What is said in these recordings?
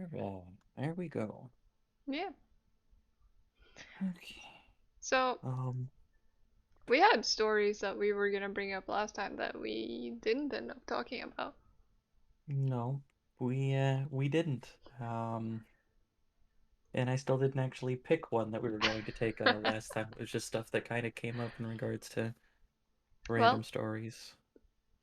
Alright, there we go. Yeah. Okay. So Um, we had stories that we were gonna bring up last time that we didn't end up talking about. no, we didn't. And I still didn't actually pick one that we were going to take last time. It was just stuff that kind of came up in regards to Well, random stories.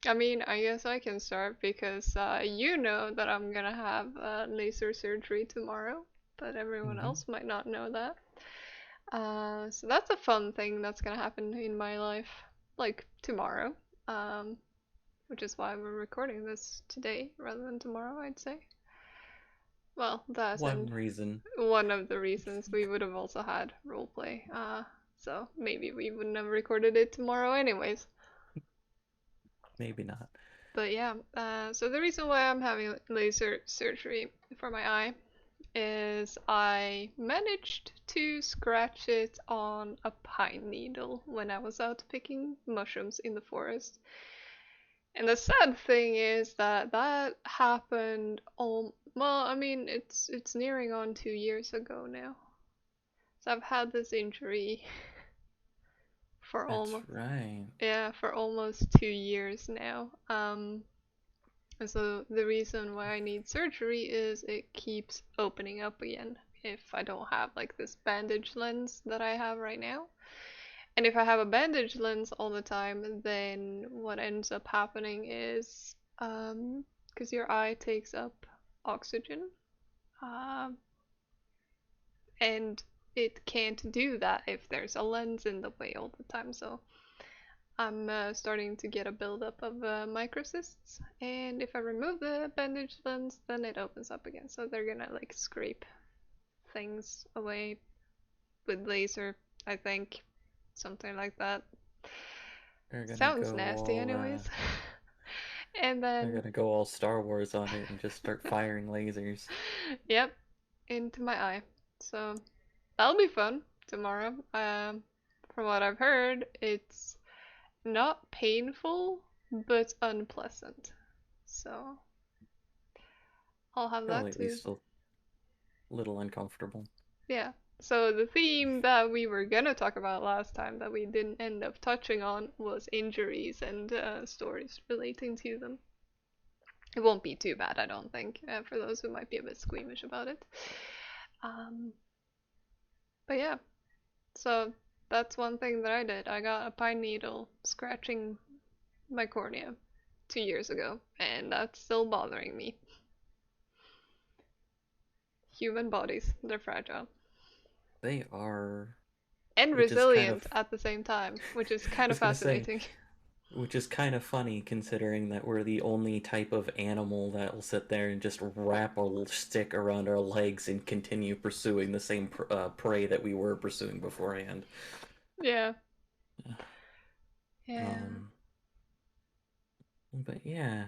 I mean, I guess I can start because you know that I'm gonna have laser surgery tomorrow, but everyone Mm-hmm. else might not know that. So that's a fun thing that's gonna happen in my life, like tomorrow. Um, which is why we're recording this today rather than tomorrow, I'd say. Well, that One and reason, one of the reasons we would have also had roleplay. So maybe we wouldn't have recorded it tomorrow anyways. maybe not. But yeah, so the reason why I'm having laser surgery for my eye is I managed to scratch it on a pine needle when I was out picking mushrooms in the forest. And the sad thing is that that happened well, I mean it's nearing on 2 years ago now. So I've had this injury for That's almost right. for almost 2 years now. And so the reason why I need surgery is it keeps opening up again if I don't have like this bandage lens that I have right now. And if I have a bandage lens all the time, then what ends up happening is because your eye takes up oxygen, um, and it can't do that if there's a lens in the way all the time. So I'm starting to get a buildup of microcysts, and if I remove the bandage lens, then it opens up again. So they're gonna like scrape things away with laser, I think, something like that. They're gonna Sounds go nasty, all anyways. And they're then, gonna go all Star Wars on it and just start firing lasers. yep, into my eye. So that'll be fun tomorrow. From what I've heard, it's not painful, but unpleasant. So I'll have Probably that at too. least a little uncomfortable. Yeah. So the theme that we were gonna talk about last time that we didn't end up touching on was injuries and stories relating to them. It won't be too bad, I don't think, for those who might be a bit squeamish about it. Um, but yeah, so that's one thing that I did. I got a pine needle scratching my cornea 2 years ago, and that's still bothering me. Human bodies, they're fragile. They are, And which is kind of, resilient at the same time, which is I kind of was gonna say, fascinating. which is kind of funny considering that we're the only type of animal that will sit there and just wrap a little stick around our legs and continue pursuing the same prey that we were pursuing beforehand. Yeah. Yeah. Um, but yeah,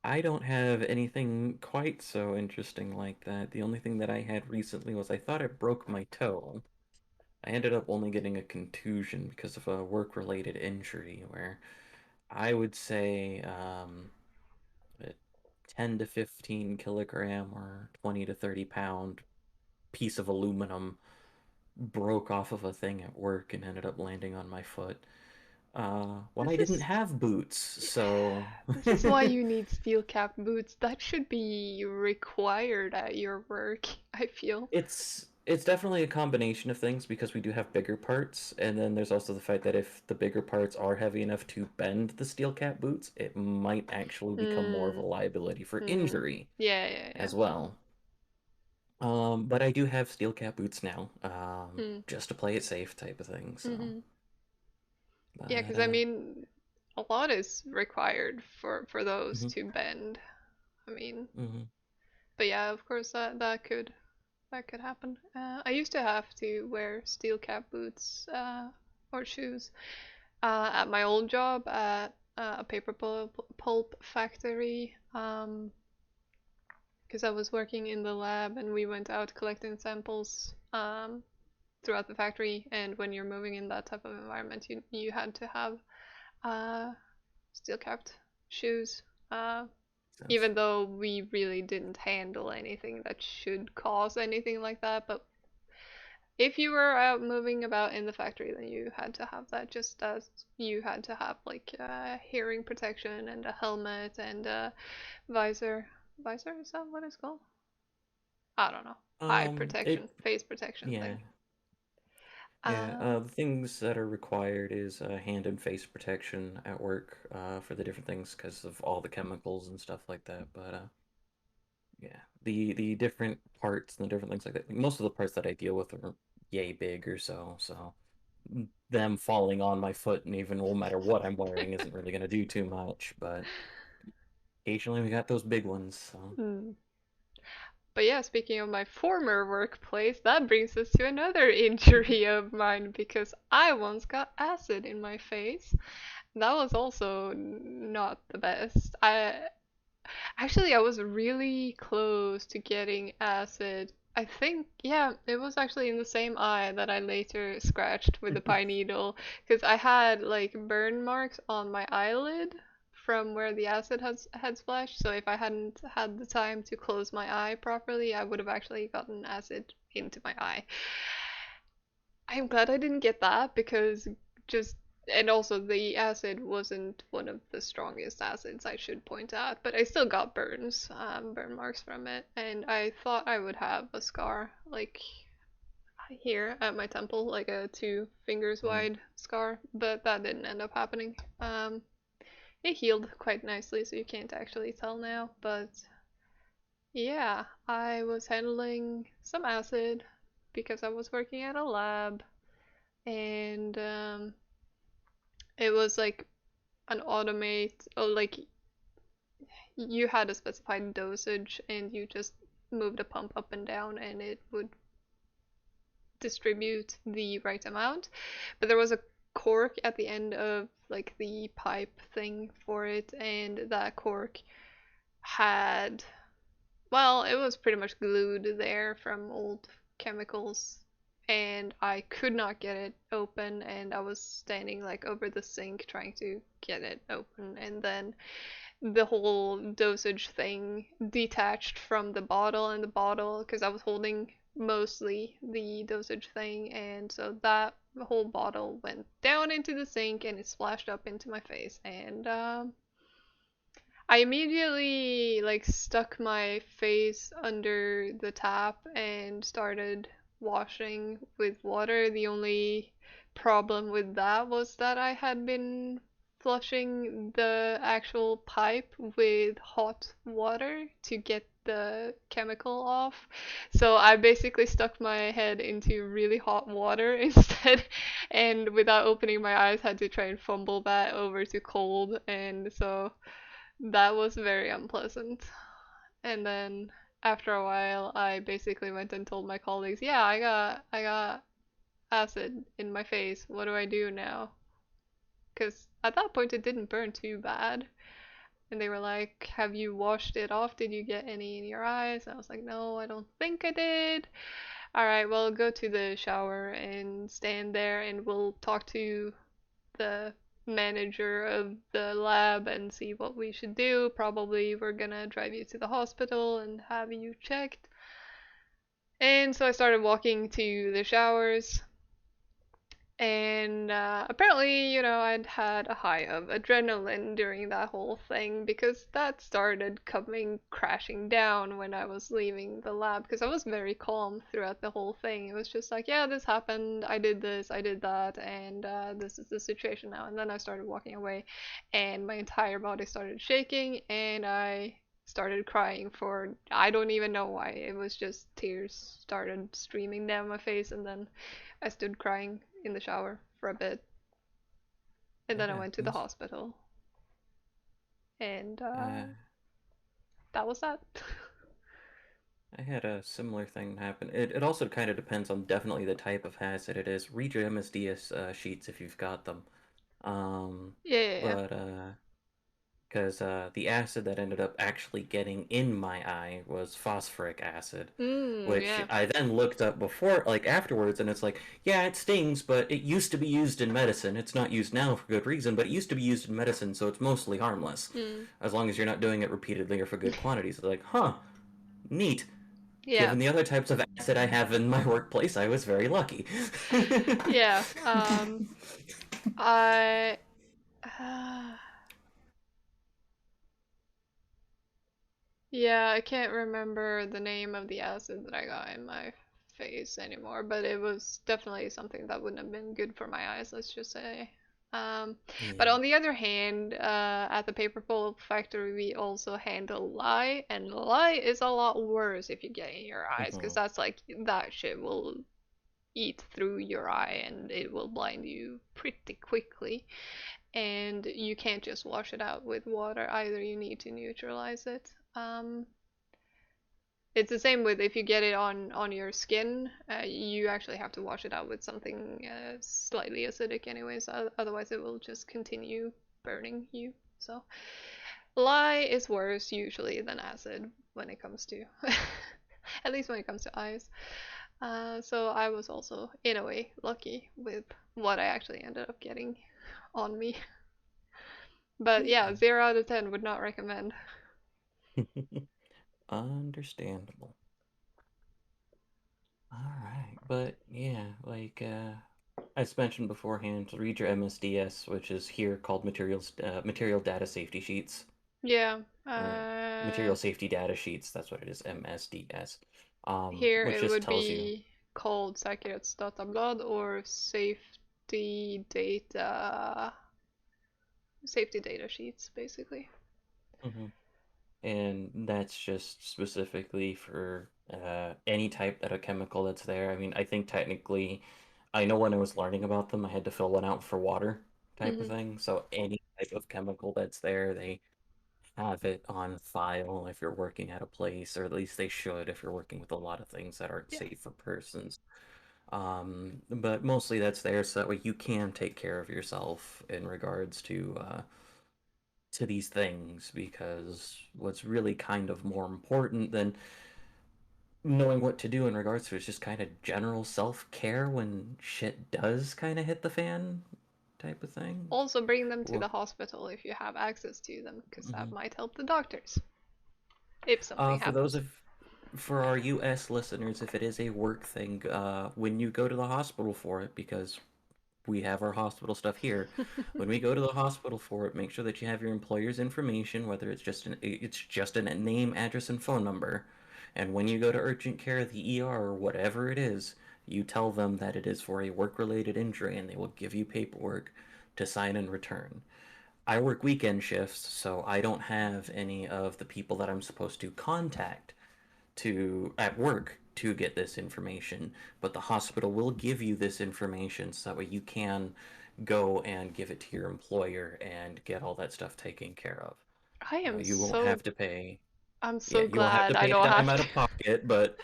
I don't have anything quite so interesting like that. The only thing that I had recently was I thought I broke my toe. I ended up only getting a contusion because of a work-related injury where I would say a 10 to 15 kilogram or 20 to 30 pound piece of aluminum broke off of a thing at work and ended up landing on my foot. When I This didn't is have boots, so this is why you need steel cap boots. That should be required at your work, I feel. it's definitely a combination of things because we do have bigger parts, and then there's also the fact that if the bigger parts are heavy enough to bend the steel cap boots, it might actually become more of a Hmm. liability for Hmm. injury Yeah, yeah, yeah. as well. But I do have steel cap boots now, Hmm. just to play it safe type of thing. So, Hmm. Yeah, but because I mean, a lot is required for those mhm, to bend. I mean, mhm. but yeah, of course that could happen. I used to have to wear steel cap boots or shoes at my old job at a paper pulp factory. Because I was working in the lab and we went out collecting samples throughout the factory. And when you're moving in that type of environment, you had to have uh, steel capped shoes. Uh, sense. even though we really didn't handle anything that should cause anything like that. But if you were out moving about in the factory, then you had to have that, just as you had to have like hearing protection and a helmet and a visor. Visor, is that what it's called? I don't know. Eye It protection, face protection yeah. thing. Yeah, Uh, the things that are required is hand and face protection at work for the different things because of all the chemicals and stuff like that. But yeah, the different parts and the different things like that. Most of the parts that I deal with are yay big or so, so them falling on my foot and even no matter what I'm wearing isn't really gonna do too much. But occasionally we got those big ones, so. hmm. But yeah, speaking of my former workplace, that brings us to another injury of mine because I once got acid in my face. That was also not the best. I was really close to getting acid. I think, yeah, it was actually in the same eye that I later scratched with the pine needle because I had like burn marks on my eyelid from where the acid had splashed. So if I hadn't had the time to close my eye properly, I would have actually gotten acid into my eye. I'm glad I didn't get that because just and also the acid wasn't one of the strongest acids, I should point out, but I still got burn marks from it, and I thought I would have a scar like here at my temple, like a 2 fingers Mhm. wide scar, but that didn't end up happening. It healed quite nicely, so you can't actually tell now, but yeah, I was handling some acid because I was working at a lab, and it was like an automate, oh, like you had a specified dosage and you just moved a pump up and down and it would distribute the right amount. But there was a cork at the end of like the pipe thing for it, and that cork had, well, it was pretty much glued there from old chemicals, and I could not get it open, and I was standing like over the sink trying to get it open, and then the whole dosage thing detached from the bottle, and the bottle, because I was holding mostly the dosage thing, and so that whole bottle went down into the sink and it splashed up into my face, and I immediately like stuck my face under the tap and started washing with water. The only problem with that was that I had been flushing the actual pipe with hot water to get the chemical off. So I basically stuck my head into really hot water instead, and without opening my eyes had to try and fumble that over to cold, and so that was very unpleasant. And then after a while, I basically went and told my colleagues, "Yeah, I got acid in my face. What do I do now?" Because at that point, it didn't burn too bad. And they were like, "Have you washed it off? Did you get any in your eyes?" And I was like, "No, I don't think I did." All right, well, go to the shower and stand there, and we'll talk to the manager of the lab and see what we should do. Probably we're gonna drive you to the hospital and have you checked. And so I started walking to the showers, and apparently, I'd had a high of adrenaline during that whole thing because that started coming crashing down when I was leaving the lab. Because I was very calm throughout the whole thing. It was just like, yeah, this happened, I did this, I did that, and this is the situation now. And then I started walking away, and my entire body started shaking, and I started crying for I don't even know why. It was just tears started streaming down my face, and then I stood crying in the shower for a bit, and It then I went to the happens. hospital, and Uh, that was that. I had a similar thing happen. It also kind of depends on definitely the type of hazard it is. Read your MSDS sheets if you've got them. Um, Yeah, yeah, yeah. but because the acid that ended up actually getting in my eye was phosphoric acid, which Yeah. I then looked up before, like afterwards, and it's like, yeah, it stings, but it used to be used in medicine. It's not used now for good reason, but it used to be used in medicine, so it's mostly harmless, Mm. as long as you're not doing it repeatedly or for good quantities. It's like, huh, neat. Yeah. Given the other types of acid I have in my workplace, I was very lucky. Yeah. I. Uh, yeah, I can't remember the name of the acid that I got in my face anymore, but it was definitely something that wouldn't have been good for my eyes, let's just say. But Yeah. on the other hand, at the paper pulp factory, we also handle lye, and lye is a lot worse if you get in your eyes, because Hmm. that's like that shit will eat through your eye and it will blind you pretty quickly. And you can't just wash it out with water either, you need to neutralize it. It's the same with if you get it on your skin, you actually have to wash it out with something slightly acidic anyways, otherwise it will just continue burning you. So lye is worse usually than acid when it comes to at least when it comes to eyes. So I was also in a way lucky with what I actually ended up getting on me. But yeah, Yeah. 0 out of 10 would not recommend. Understandable. All right, but yeah, like as mentioned beforehand, read your MSDS, which is here called material data safety sheets, Yeah, or material safety data sheets. That's what it is, MSDS. here Which it just would tells you. be called Säkerhetsdatablad or safety data sheets basically. Hmm. And that's just specifically for any type that a chemical that's there. I mean, I think technically, I know when I was learning about them, I had to fill one out for water type of Hmm. thing. So any type of chemical that's there, they have it on file if you're working at a place, or at least they should if you're working with a lot of things that aren't Yeah. safe for persons. But mostly that's there so that way you can take care of yourself in regards to these things, because what's really kind of more important than knowing what to do in regards to is just kind of general self-care when shit does kind of hit the fan type of thing. Also bring them to Well, the hospital if you have access to them, because that mhm. might help the doctors if something For those happens. of for our US listeners, if it is a work thing, when you go to the hospital for it, because we have our hospital stuff here. When we go to the hospital for it, make sure that you have your employer's information, whether it's just a name, address, and phone number. And when you go to urgent care, the ER, or whatever it is, you tell them that it is for a work-related injury, and they will give you paperwork to sign and return. I work weekend shifts, so I don't have any of the people that I'm supposed to contact to at work to get this information, but the hospital will give you this information so that way you can go and give it to your employer and get all that stuff taken care of. I am You won't so have to pay, I'm yeah, so you won't have glad to I pay a don't dime have out to. of pocket, but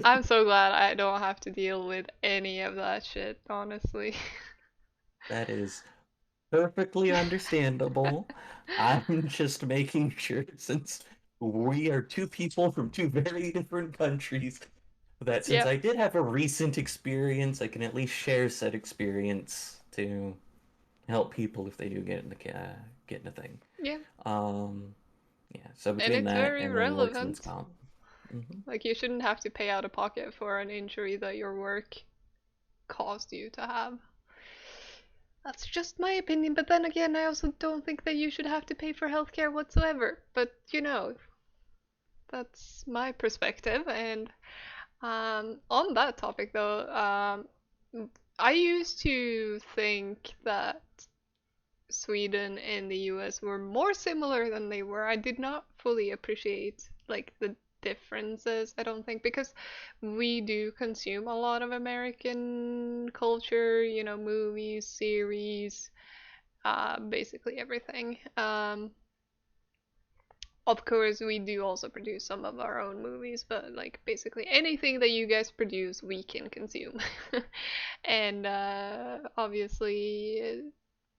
I'm so glad I don't have to deal with any of that shit, honestly. that is perfectly understandable. I'm just making sure, since we are two people from two very different countries, that since Yep. I did have a recent experience, I can at least share said experience to help people if they do get in a thing. Yeah. Um, yeah. So And between it's that very and then workman's relevant. comp. Hmm. Like you shouldn't have to pay out of pocket for an injury that your work caused you to have. That's just my opinion, but then again, I also don't think that you should have to pay for healthcare whatsoever. But that's my perspective. And on that topic, though, I used to think that Sweden and the US were more similar than they were. I did not fully appreciate like the differences, I don't think, because we do consume a lot of American culture, movies, series, basically everything. Of course, we do also produce some of our own movies, but like basically anything that you guys produce, we can consume. And obviously,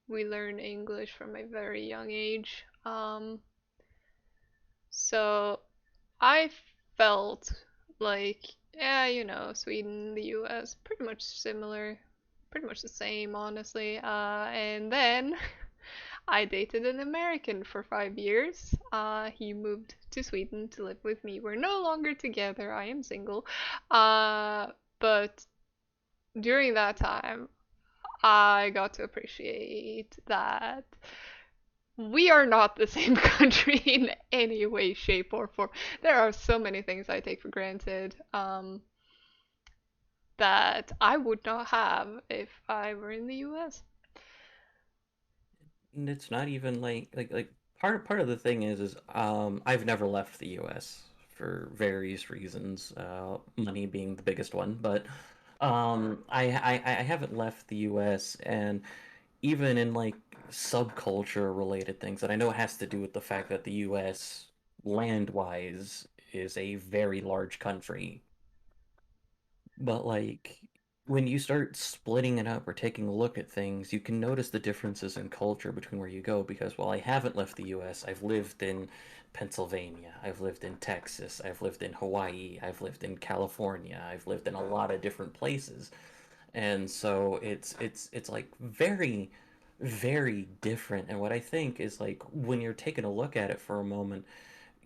we learn English from a very young age. So I felt like, yeah, Sweden, the US, pretty much similar, pretty much the same, honestly. And then I dated an American for 5 years. He moved to Sweden to live with me. We're no longer together. I am single. But during that time, I got to appreciate that we are not the same country in any way, shape, or form. There are so many things I take for granted that I would not have if I were in the US. And it's not even like part of the thing is I've never left the US for various reasons, money being the biggest one, but I haven't left the US, and even in like subculture related things that I know has to do with the fact that the US land wise is a very large country. But like when you start splitting it up or taking a look at things, you can notice the differences in culture between where you go because while I haven't left the US, I've lived in Pennsylvania, I've lived in Texas, I've lived in Hawaii, I've lived in California, I've lived in a lot of different places. And so it's like very different. And what I think is like when you're taking a look at it for a moment,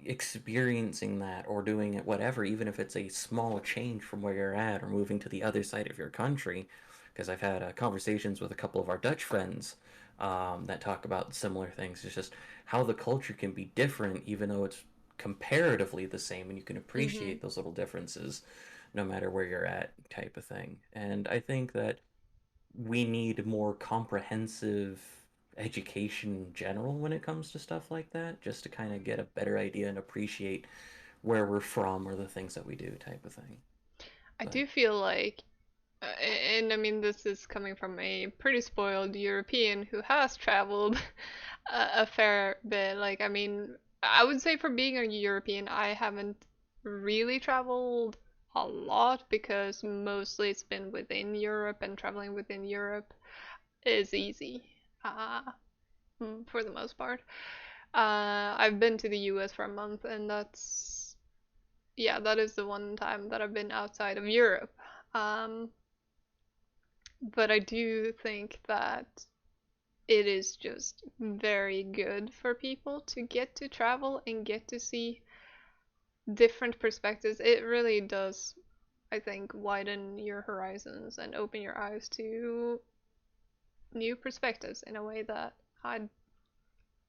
experiencing that or doing it whatever, even if it's a small change from where you're at or moving to the other side of your country, because I've had conversations with a couple of our Dutch friends that talk about similar things. It's just how the culture can be different, even though it's comparatively the same, and you can Mm-hmm. appreciate those little differences no matter where you're at, type of thing. And I think that we need more comprehensive education in general when it comes to stuff like that, just to kind of get a better idea and appreciate where we're from or the things that we do, type of thing. I But do feel like, and I mean, this is coming from a pretty spoiled European who has traveled a fair bit. Like, I mean, I would say for being a European, I haven't really traveled a lot because mostly it's been within Europe, and traveling within Europe is easy, uh, for the most part. I've been to the US for a month, and yeah, that is the one time that I've been outside of Europe. Um, but I do think that it is just very good for people to get to travel and get to see different perspectives. It really does, I think, widen your horizons and open your eyes to new perspectives in a way that I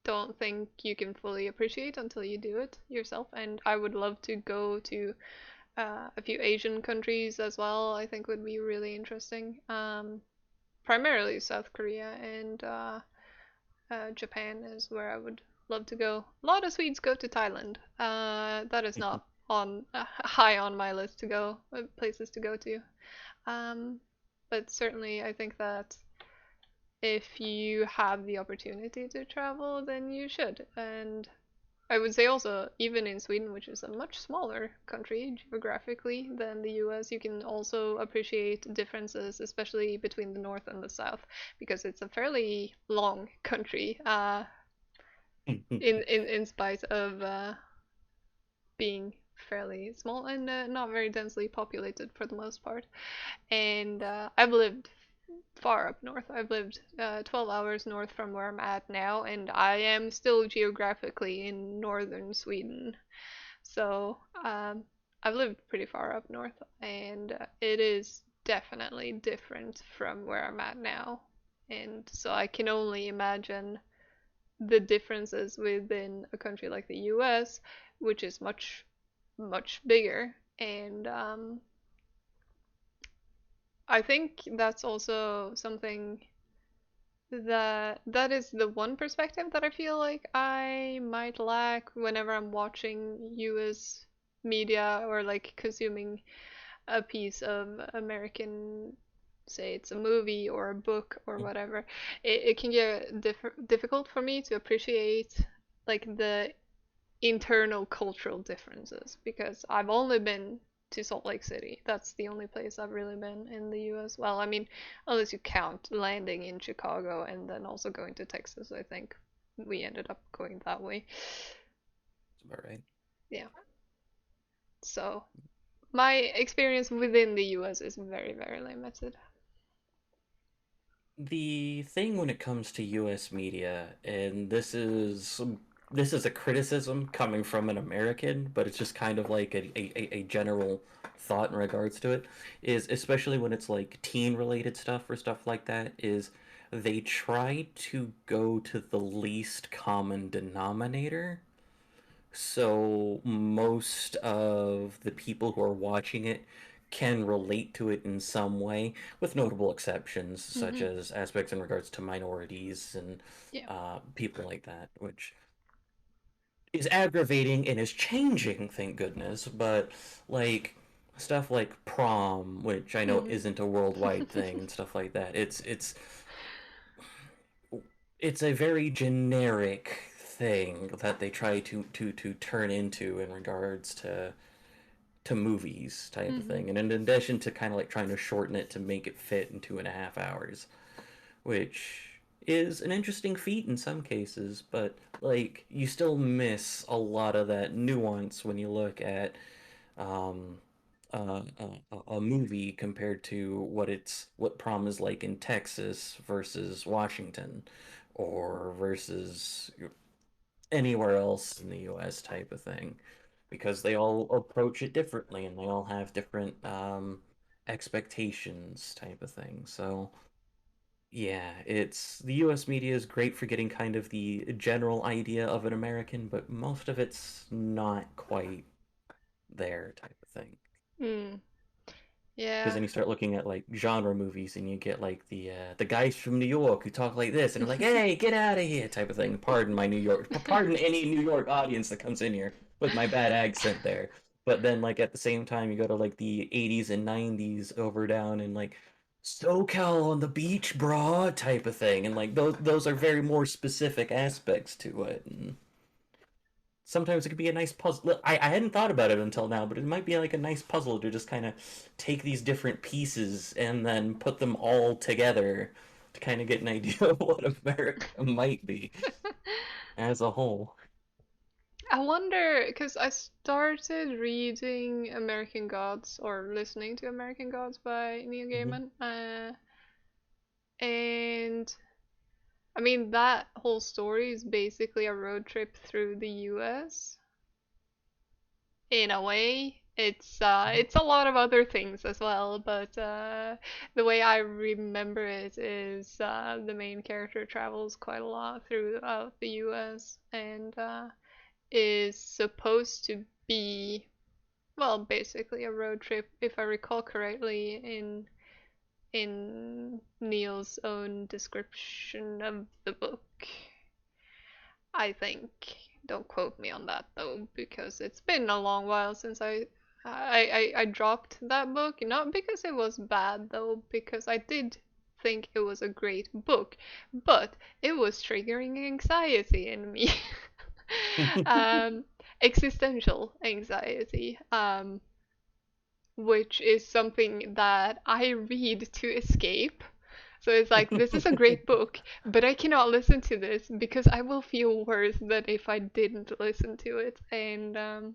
don't think you can fully appreciate until you do it yourself. And I would love to go to a few Asian countries as well. I think would be really interesting. Primarily South Korea and Japan is where I would love to go. A lot of Swedes go to Thailand. That is not on high on my list to go places to go to. Um, but certainly, I think that if you have the opportunity to travel, then you should. And I would say also, even in Sweden, which is a much smaller country geographically than the US, you can also appreciate differences, especially between the north and the south, because it's a fairly long country, in spite of being fairly small and not very densely populated for the most part. And I've lived far up north. I've lived 12 hours north from where I'm at now, and I am still geographically in northern Sweden. So I've lived pretty far up north, and it is definitely different from where I'm at now. And so I can only imagine the differences within a country like the US, which is much, much bigger. And I think that's also something that is the one perspective that I feel like I might lack whenever I'm watching US media or like consuming a piece of American, say it's a movie or a book or whatever. It can get difficult for me to appreciate like the internal cultural differences because I've only been to Salt Lake City. That's the only place I've really been in the US. Well, I mean, unless you count landing in Chicago and then also going to Texas, I think we ended up going that way. That's about right. Yeah. So my experience within the US is very, very limited. The thing when it comes to US media, and this is a criticism coming from an American, but it's just kind of like a general thought in regards to it, is especially when it's like teen related stuff or stuff like that, is they try to go to the least common denominator. So most of the people who are watching it can relate to it in some way, with notable exceptions, such Hmm. as aspects in regards to minorities and Yeah. people like that, which is aggravating and is changing, thank goodness. But like stuff like prom, which I know Hmm. isn't a worldwide thing, and stuff like that, it's a very generic thing that they try to turn into in regards to movies type of Hmm. thing, and in addition to kind of like trying to shorten it to make it fit in 2.5 hours, which is an interesting feat in some cases, but like you still miss a lot of that nuance when you look at um, a movie compared to what prom is like in Texas versus Washington, or versus anywhere else in the U.S. type of thing, because they all approach it differently and they all have different expectations type of thing. So yeah, it's the U.S. media is great for getting kind of the general idea of an American, but most of it's not quite there type of thing. Mm. Because Yeah. then you start looking at like genre movies and you get like the guys from New York who talk like this and are like, "Hey, get out of here," type of thing. Pardon my New York, pardon any New York audience that comes in here with my bad accent there. But then like at the same time you go to like the 80s and 90s over down and like SoCal on the beach, brah, type of thing. And like those are very more specific aspects to it. And sometimes it could be a nice puzzle. I hadn't thought about it until now, but it might be like a nice puzzle to just kind of take these different pieces and then put them all together to kind of get an idea of what America might be as a whole. I wonder, because I started reading American Gods or listening to American Gods by Neil Hmm. Gaiman, and I mean that whole story is basically a road trip through the U.S. in a way. It's a lot of other things as well, but the way I remember it is the main character travels quite a lot throughout the U.S. and is supposed to be, well, basically a road trip, if I recall correctly, in Neil's own description of the book. I think. Don't quote me on that though, because it's been a long while since I dropped that book. Not because it was bad though, because I did think it was a great book, but it was triggering anxiety in me. um, Existential anxiety, which is something that I read to escape. So it's like, this is a great book, but I cannot listen to this because I will feel worse than if I didn't listen to it. And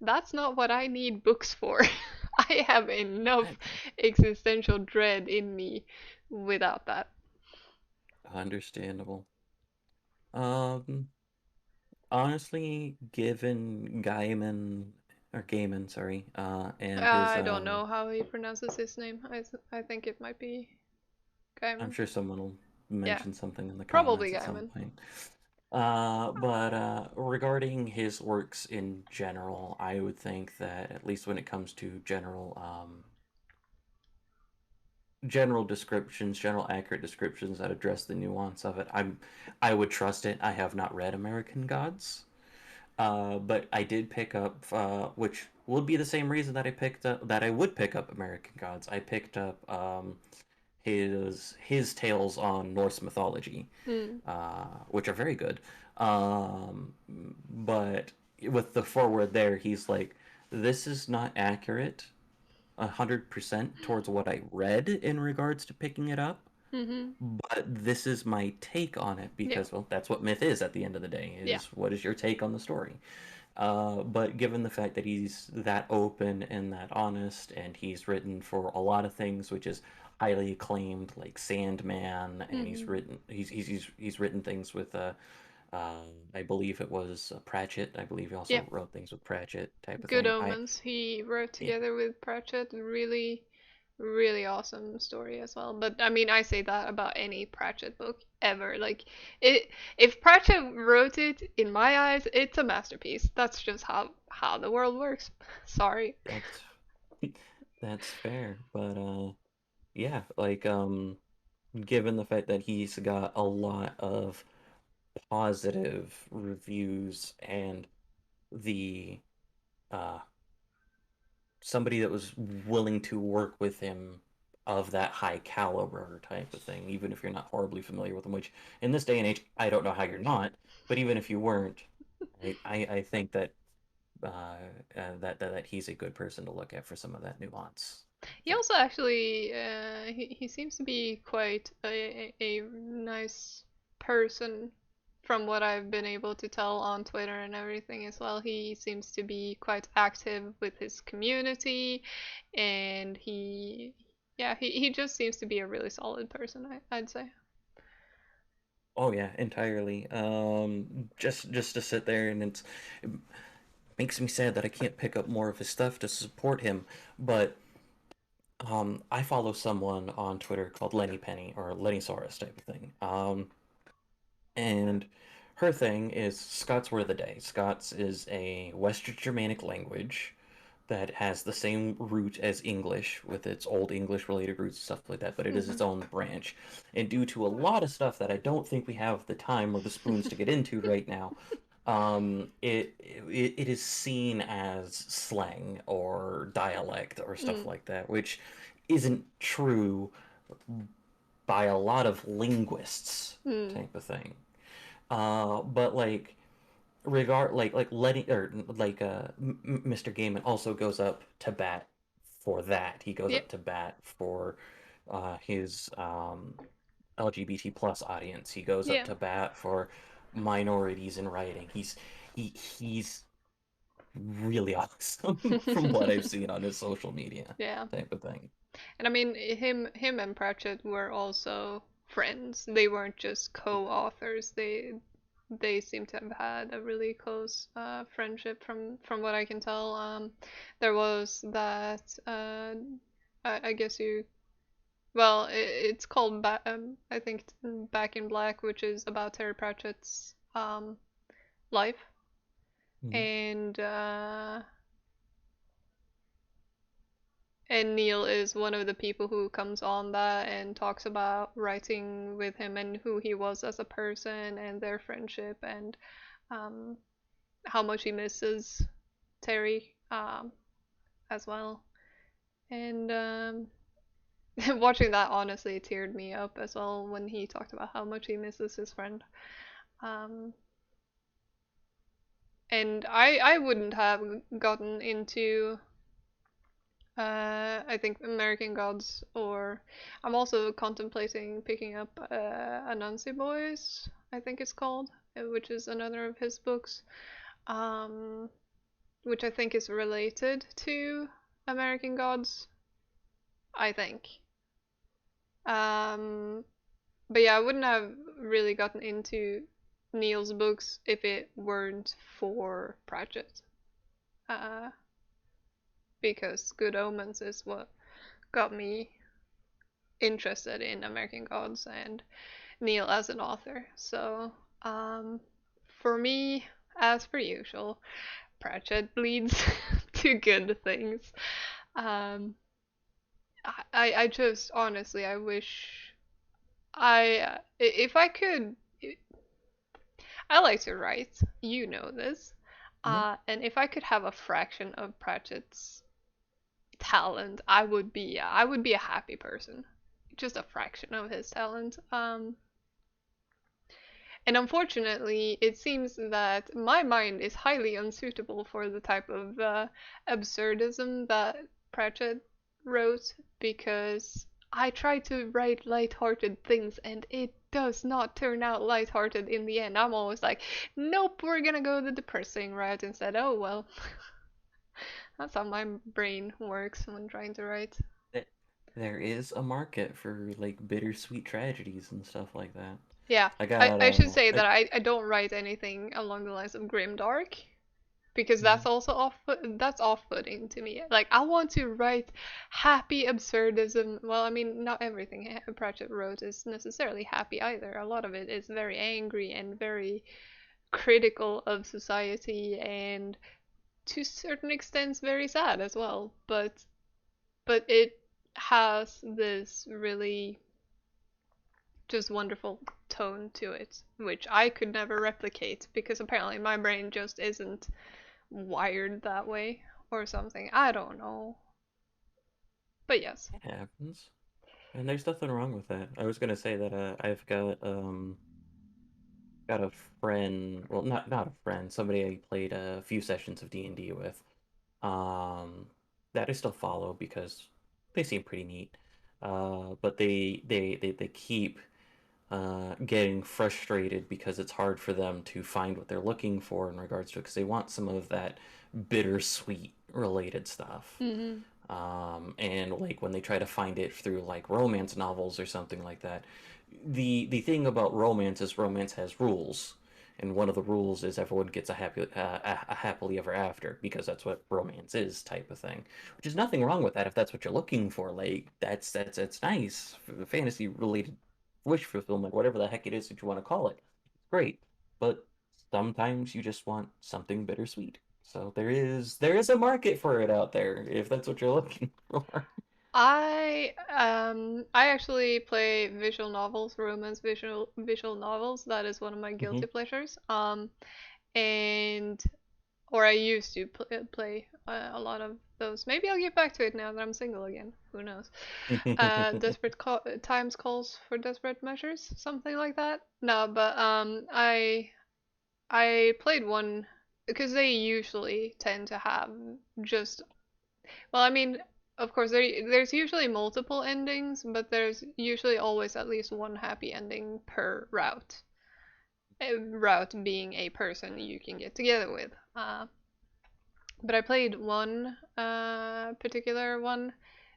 that's not what I need books for. I have enough existential dread in me without that. Understandable. Um, Honestly, given Gaiman, sorry, and his I don't know how he pronounces his name. I think it might be I'm Gaiman. sure someone will Yeah, mention something in the probably comments at some Gaiman. point. But regarding his works in general, I would think that at least when it comes to general descriptions, general accurate descriptions that address the nuance of it, I would trust it. I have not read American Gods, but I did pick up, which would be the same reason that I would pick up American Gods. I picked up his tales on Norse mythology, Hmm. which are very good. But with the forward there, he's like, this is not accurate 100% towards what I read in regards to picking it up, Mm-hmm. but this is my take on it Yeah. because, well, that's what myth is at the end of the day, Yeah. is what is your take on the story. But given the fact that he's that open and that honest, and he's written for a lot of things, which is highly acclaimed, like Sandman, and Mm-hmm. he's written things with I believe it was Pratchett. I believe he Yeah. also wrote things with Pratchett type of Good thing. I Omens. He wrote Yeah, together with Pratchett. Really, really awesome story as well. But I mean, I say that about any Pratchett book ever. Like, it. If Pratchett wrote it, in my eyes, it's a masterpiece. That's just how the world works. Sorry. that's that's fair, but yeah, like given the fact that he's got a lot of positive reviews and the uh somebody that was willing to work with him of that high caliber type of thing, even if you're not horribly familiar with him, which in this day and age, I don't know how you're not, but even if you weren't, I think that that he's a good person to look at for some of that nuance He thing. also actually he seems to be quite a nice person from what I've been able to tell on Twitter and everything as well. He seems to be quite active with his community, and he just seems to be a really solid person, I'd say. Oh yeah, entirely. Just to sit there and it makes me sad that I can't pick up more of his stuff to support him, but I follow someone on Twitter called Lenny Penny or Lenny Saurus type of thing. And her thing is Scots word of the day. Scots is a Western Germanic language that has the same root as English with its old English related roots and stuff like that, but it is Hmm. its own branch. And due to a lot of stuff that I don't think we have the time or the spoons to get into right now, it is seen as slang or dialect or stuff Mm, like that, which isn't true by a lot of linguists mm, type of thing. But like letting or like Mr. Gaiman also goes up to bat for that. He goes yeah, up to bat for his LGBT plus audience. He goes up yeah, to bat for minorities in writing. He's really awesome from what I've seen on his social media yeah. type of thing. And I mean, him and Pratchett were also friends. They weren't just co-authors. They seem to have had a really close friendship from what I can tell. There was that I guess you well it's called I think Back in Black, which is about Terry Pratchett's life, Mhm. and and Neil is one of the people who comes on that and talks about writing with him and who he was as a person and their friendship and um, how much he misses Terry as well. And watching that honestly teared me up as well when he talked about how much he misses his friend. Um, and I wouldn't have gotten into I think American Gods, or I'm also contemplating picking up Anansi Boys, I think it's called, which is another of his books, um, which I think is related to American Gods, I think. Um, but yeah, I wouldn't have really gotten into Neil's books if it weren't for Pratchett, uh, because Good Omens is what got me interested in American Gods and Neil as an author. So, um, for me, as per usual, Pratchett leads to good things. Um, I just honestly, I wish if I could, I like to write, you know this, Mhm. and if I could have a fraction of Pratchett's talent, I would be a happy person. Just a fraction of his talent. And unfortunately, it seems that my mind is highly unsuitable for the type of absurdism that Pratchett wrote because I try to write lighthearted things and it does not turn out lighthearted in the end. I'm always like, nope, we're gonna go the depressing route instead. Oh well. That's how my brain works when trying to write. That there is a market for like bittersweet tragedies and stuff like that. Yeah, I I, got I should say I that I don't write anything along the lines of grimdark because that's mhm. also that's off-putting to me. Like I want to write happy absurdism. Well, I mean, not everything Pratchett wrote is necessarily happy either. A lot of it is very angry and very critical of society and to certain extents very sad as well. But it has this really just wonderful tone to it, which I could never replicate because apparently my brain just isn't wired that way or something. I don't know. But yes. It happens. And there's nothing wrong with that. I was gonna say that I've got a friend, well, not a friend, somebody I played a few sessions of D&D with, um, that I still follow because they seem pretty neat. But they keep getting frustrated because it's hard for them to find what they're looking for in regards to it because they want some of that bittersweet related stuff. Mm-hmm. And like when they try to find it through like romance novels or something like that, the thing about romance is romance has rules, and one of the rules is everyone gets a happily ever after because that's what romance is, type of thing. Which is nothing wrong with that if that's what you're looking for. Like that's nice, fantasy related wish fulfillment, whatever the heck it is that you want to call it. Great, but sometimes you just want something bittersweet. So there is a market for it out there if that's what you're looking for. I actually play visual novels, romance visual novels. That is one of my guilty pleasures. And or I used to play a lot of those. Maybe I'll get back to it now that I'm single again. Who knows? Times calls for desperate measures, something like that. No, but I played one because they usually tend to have just well, I mean, of course there's usually multiple endings, but there's usually always at least one happy ending per route. A route being a person you can get together with. But I played one particular one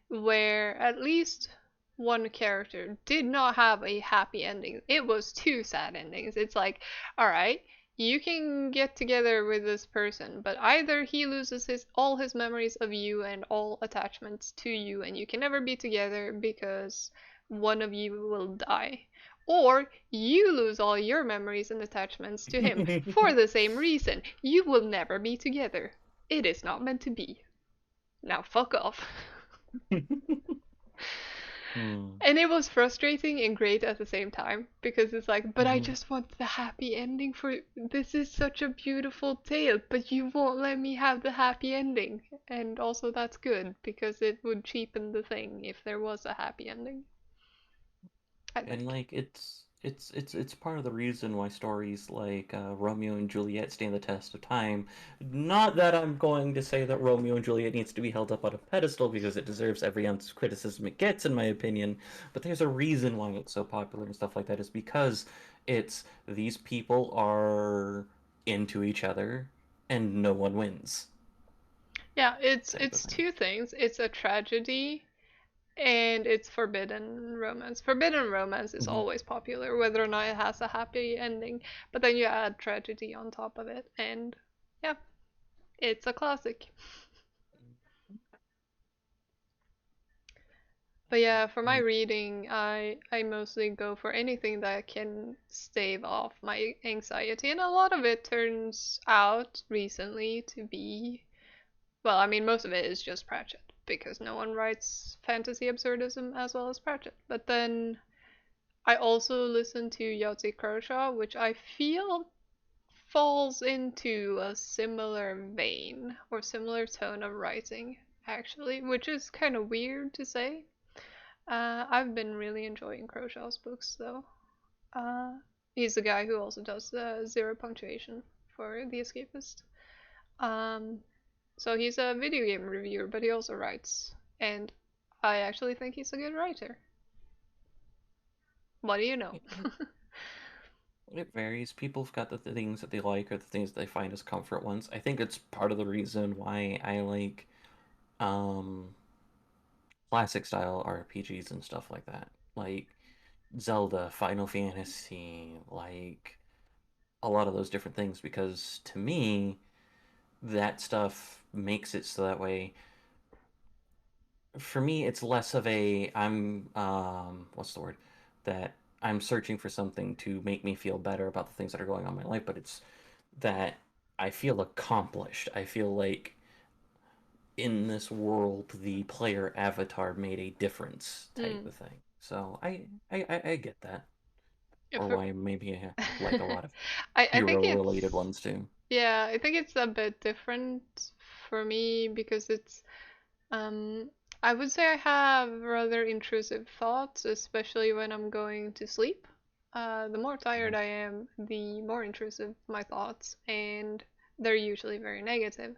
where at least one character did not have a happy ending. It was two sad endings. It's like, all right, you can get together with this person, but either he loses his all his memories of you and all attachments to you, and you can never be together because one of you will die. Or you lose all your memories and attachments to him for the same reason. You will never be together. It is not meant to be. Now fuck off. Hmm. And it was frustrating and great at the same time because it's like, but I Mhm. just want the happy ending for this is such a beautiful tale, but you won't let me have the happy ending. And also that's good because it would cheapen the thing if there was a happy ending, I And think. like it's part of the reason why stories like Romeo and Juliet stand the test of time. Not that I'm going to say that Romeo and Juliet needs to be held up on a pedestal because it deserves every ounce of criticism it gets, in my opinion. But there's a reason why it's so popular and stuff like that. Is because it's these people are into each other and no one wins, Yeah, it's type of it's thing. two things. It's a tragedy and it's forbidden romance. Forbidden romance is Hmm. always popular, whether or not it has a happy ending. But then you add tragedy on top of it, and yeah, it's a classic. But yeah, for my And reading, I mostly go for anything that can stave off my anxiety, and a lot of it turns out recently to be well, I mean, most of it is just Pratchett because no one writes fantasy absurdism as well as Pratchett. But then I also listen to Yahtzee Kershaw, which I feel falls into a similar vein or similar tone of writing, actually, which is kind of weird to say. I've been really enjoying Kershaw's books, though. Uh, He's the guy who also does zero punctuation for The Escapist. Um, so he's a video game reviewer, but he also writes, and I actually think he's a good writer. What do you know? It, it varies. People have got the things that they like or the things that they find as comfort ones. I think it's part of the reason why I like um classic style RPGs and stuff like that. Like Zelda, Final Fantasy, like a lot of those different things because to me that stuff makes it so that way for me it's less of a I'm what's the word that I'm searching for something to make me feel better about the things that are going on in my life, but it's that I feel accomplished. I feel like in this world the player avatar made a difference type Mm. of thing. So I get that. Yeah, Or why maybe I like a lot of I think hero related it's ones too. yeah, I think it's a bit different for me because it's I would say I have rather intrusive thoughts, especially when I'm going to sleep. The more tired I am, the more intrusive my thoughts, and they're usually very negative.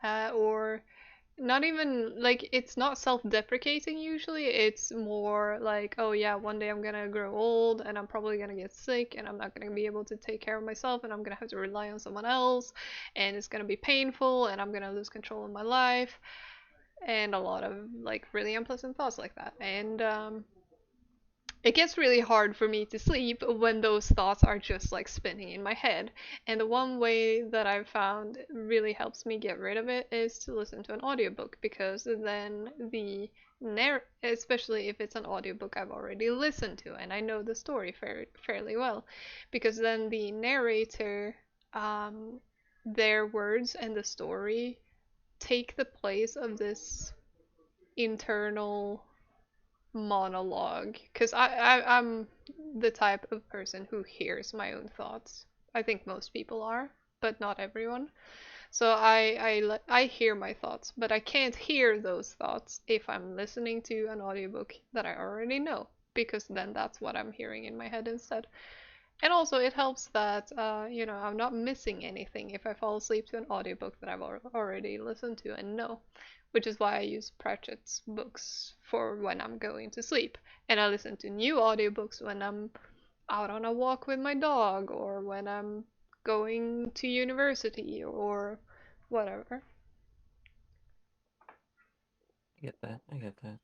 Or not even like it's not self-deprecating usually. It's more like, oh yeah, one day I'm gonna grow old and I'm probably gonna get sick and I'm not gonna be able to take care of myself and I'm gonna have to rely on someone else and it's gonna be painful and I'm gonna lose control of my life and a lot of like really unpleasant thoughts like that. And it gets really hard for me to sleep when those thoughts are just like spinning in my head. And the one way that I've found really helps me get rid of it is to listen to an audiobook because then especially if it's an audiobook I've already listened to and I know the story fairly well, because then the narrator, um, their words and the story take the place of this internal monologue because I'm the type of person who hears my own thoughts. I think most people are, but not everyone. So I hear my thoughts, but I can't hear those thoughts if I'm listening to an audiobook that I already know because then that's what I'm hearing in my head instead. And also, it helps that I'm not missing anything if I fall asleep to an audiobook that I've already listened to and know, which is why I use Pratchett's books for when I'm going to sleep. And I listen to new audiobooks when I'm out on a walk with my dog or when I'm going to university or whatever. I get that. I get that.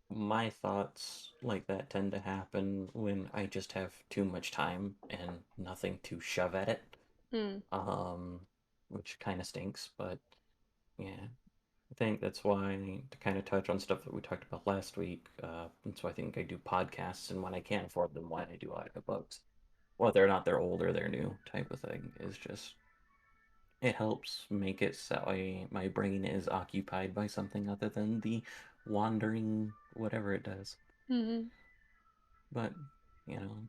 My thoughts like that tend to happen when I just have too much time and nothing to shove at it. Hmm. Um, which kind of stinks, but yeah. I think that's why to kind of touch on stuff that we talked about last week. That's why I think I do podcasts, and when I can't afford them, why I do audiobooks. Whether or not they're old or they're new, type of thing is just it helps make it so my brain is occupied by something other than the wandering whatever it does. Hmm. But you know,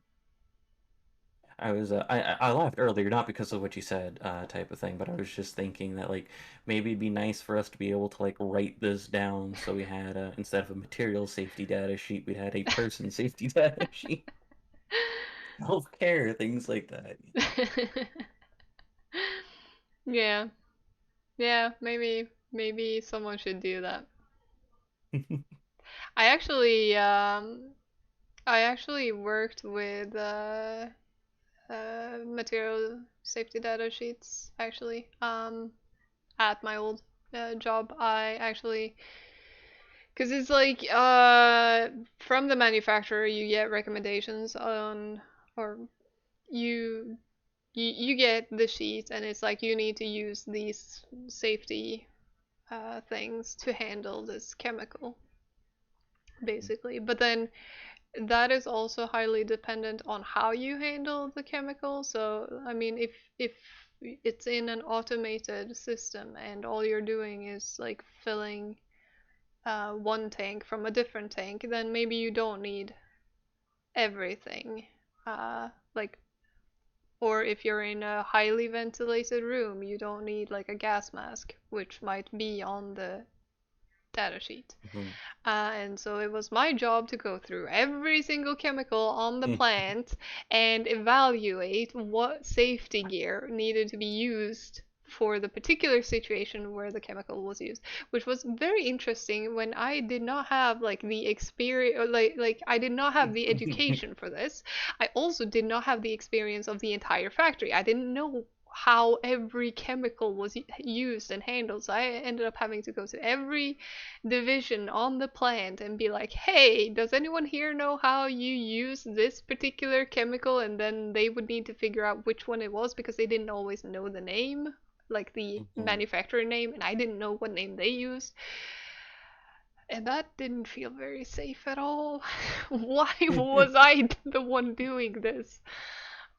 I laughed earlier not because of what you said type of thing, but I was just thinking that like maybe it'd be nice for us to be able to like write this down so we had instead of a material safety data sheet, we had a person safety data sheet. Healthcare, things like that. Yeah. Yeah, maybe someone should do that. I actually um I actually worked with material safety data sheets actually at my old job. I actually because it's like from the manufacturer you get recommendations on or you you get the sheet and it's like you need to use these safety things to handle this chemical basically. But then that is also highly dependent on how you handle the chemical. So, I mean, if it's in an automated system and all you're doing is like filling one tank from a different tank, then maybe you don't need everything. Like, or if you're in a highly ventilated room, you don't need like a gas mask, which might be on the data sheet. Mhm. And so it was my job to go through every single chemical on the plant and evaluate what safety gear needed to be used for the particular situation where the chemical was used, which was very interesting when I did not have like the experience, like I did not have the education for this. I also did not have the experience of the entire factory. I didn't know how every chemical was used and handled. So I ended up having to go to every division on the plant and be like, hey, does anyone here know how you use this particular chemical? And then they would need to figure out which one it was because they didn't always know the name, like the Mhm. manufacturer name, and I didn't know what name they used. And that didn't feel very safe at all. Why was I the one doing this?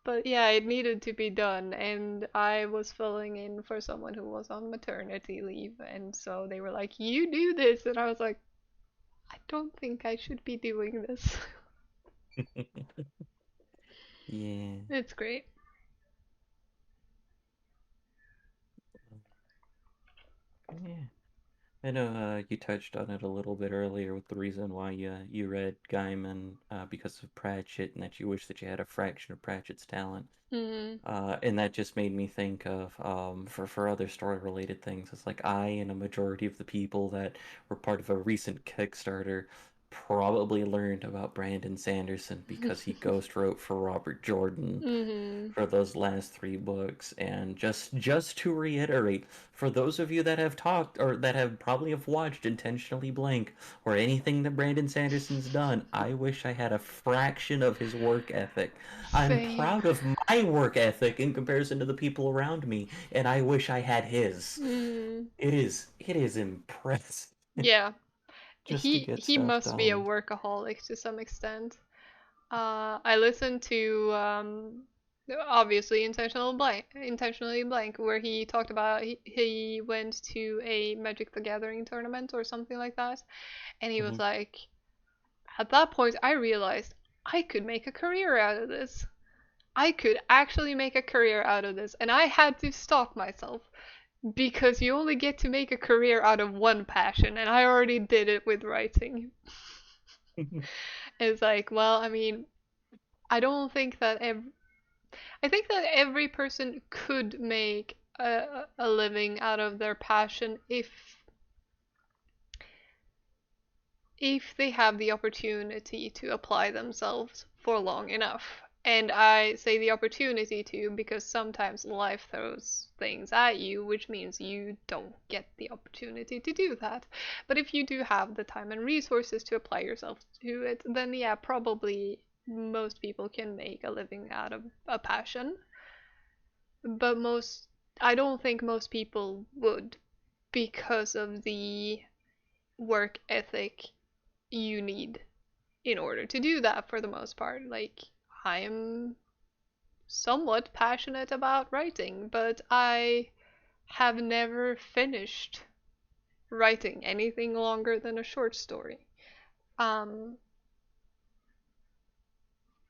But yeah, it needed to be done, and I was filling in for someone who was on maternity leave, and so they were like, "You do this," and I was like, "I don't think I should be doing this." Yeah. It's great. Yeah. I know you touched on it a little bit earlier with the reason why you read Gaiman because of Pratchett and that you wish that you had a fraction of Pratchett's talent. Mm. And that just made me think of for other story related things. It's like I and a majority of the people that were part of a recent Kickstarter probably learned about Brandon Sanderson because he ghost wrote for Robert Jordan Mm-hmm. for those last three books. And just to reiterate, for those of you that have talked or that have probably have watched Intentionally Blank or anything that Brandon Sanderson's done, I wish I had a fraction of his work ethic. I'm Same. proud of my work ethic in comparison to the people around me, and I wish I had his. Mm. It is impressive Yeah, just to get he stuff must be a done. workaholic to some extent. I listened to obviously intentionally blank, where he talked about he went to a Magic the Gathering tournament or something like that, and he was Mhm. like, at that point, I realized I could make a career out of this. I could actually make a career out of this, and I had to stop myself because you only get to make a career out of one passion, and I already did it with writing. It's like, well, I mean, I don't think that I think that every person could make a living out of their passion if they have the opportunity to apply themselves for long enough. And I say the opportunity to because sometimes life throws things at you, which means you don't get the opportunity to do that. But if you do have the time and resources to apply yourself to it, then yeah, probably most people can make a living out of a passion. But I don't think most people would because of the work ethic you need in order to do that for the most part. Like, I'm somewhat passionate about writing, but I have never finished writing anything longer than a short story. Um,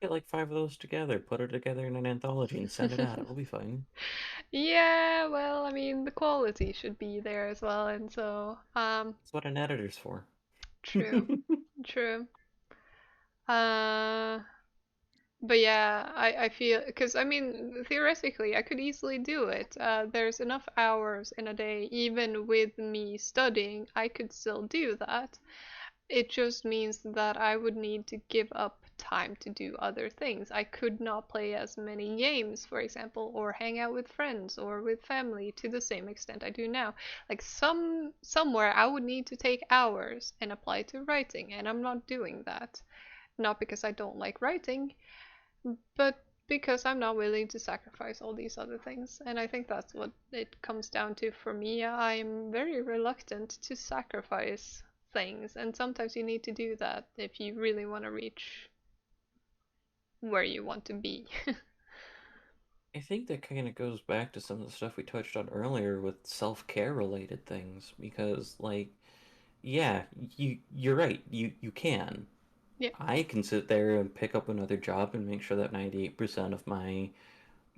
Get like five of those together, put it together in an anthology, and send it out. It'll be fine. yeah, well, I mean, the quality should be there as well, and so, That's what an editor's for. true, true. Uh, But yeah, I feel because I mean theoretically I could easily do it. There's enough hours in a day, even with me studying, I could still do that. It just means that I would need to give up time to do other things. I could not play as many games, for example, or hang out with friends or with family to the same extent I do now. Like somewhere I would need to take hours and apply to writing, and I'm not doing that. Not because I don't like writing, but because I'm not willing to sacrifice all these other things. And I think that's what it comes down to for me. I'm very reluctant to sacrifice things, and sometimes you need to do that if you really want to reach where you want to be. I think that kind of goes back to some of the stuff we touched on earlier with self-care related things because like yeah, you're right. You can. Yeah. I can sit there and pick up another job and make sure that 98% of my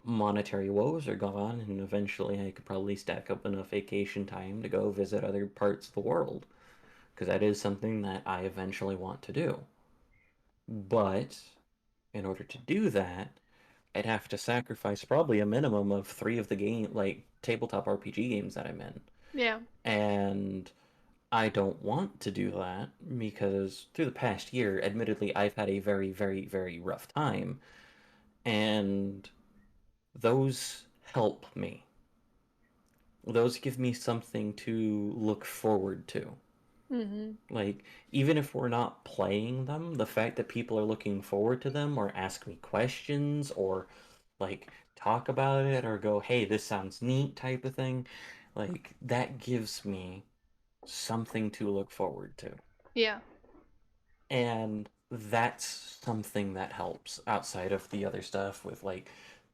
monetary woes are gone and eventually I could probably stack up enough vacation time to go visit other parts of the world. because that is something that I eventually want to do. But in order to do that, I'd have to sacrifice probably a minimum of three of the game, like tabletop RPG games that I'm in. Yeah. And I don't want to do that because through the past year, admittedly, I've had a very, very, very rough time. And those help me. Those give me something to look forward to. Mm-hmm. Like, even if we're not playing them, the fact that people are looking forward to them or ask me questions or like talk about it or go, hey, this sounds neat type of thing, like that gives me something to look forward to. Yeah. And that's something that helps outside of the other stuff with like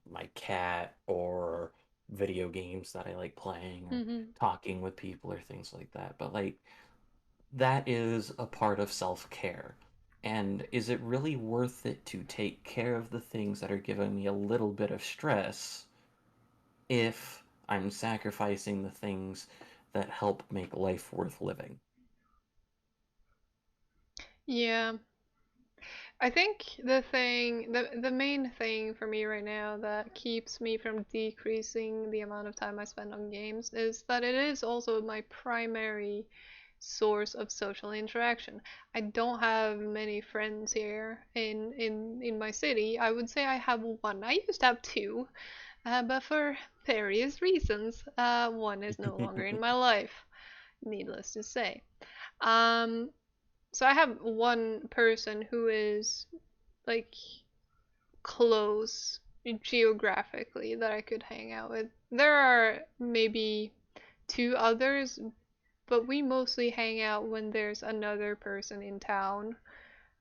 my cat or video games that I like playing or Mm-hmm. talking with people or things like that. But like that is a part of self-care. And is it really worth it to take care of the things that are giving me a little bit of stress if I'm sacrificing the things that help make life worth living? Yeah. I think the main thing for me right now that keeps me from decreasing the amount of time I spend on games is that it is also my primary source of social interaction. I don't have many friends here in my city. I would say I have one. I used to have two, but for various reasons, one is no longer in my life, needless to say. Um, so I have one person who is like close geographically that I could hang out with. There are maybe two others, but we mostly hang out when there's another person in town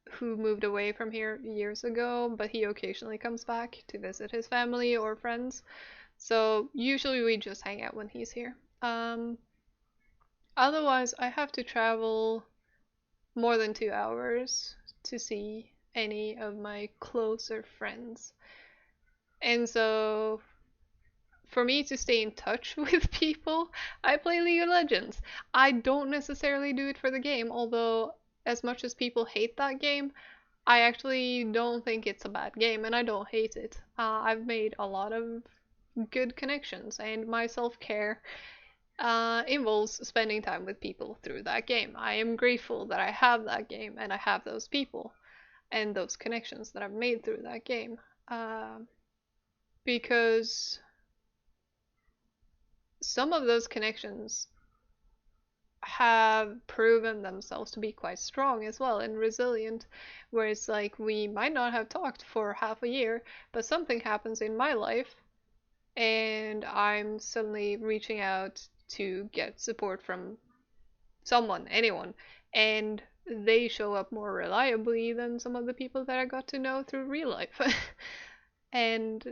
who moved away from here years ago, but he occasionally comes back to visit his family or friends. So usually we just hang out when he's here. Otherwise, I have to travel more than 2 hours to see any of my closer friends. And so for me to stay in touch with people, I play League of Legends. I don't necessarily do it for the game, although, as much as people hate that game, I actually don't think it's a bad game and I don't hate it. I've made a lot of good connections, and my self care involves spending time with people through that game. I am grateful that I have that game and I have those people and those connections that I've made through that game. Uh, because some of those connections have proven themselves to be quite strong as well and resilient, where it's like we might not have talked for half a year, but something happens in my life and I'm suddenly reaching out to get support from someone, anyone, and they show up more reliably than some of the people that I got to know through real life. And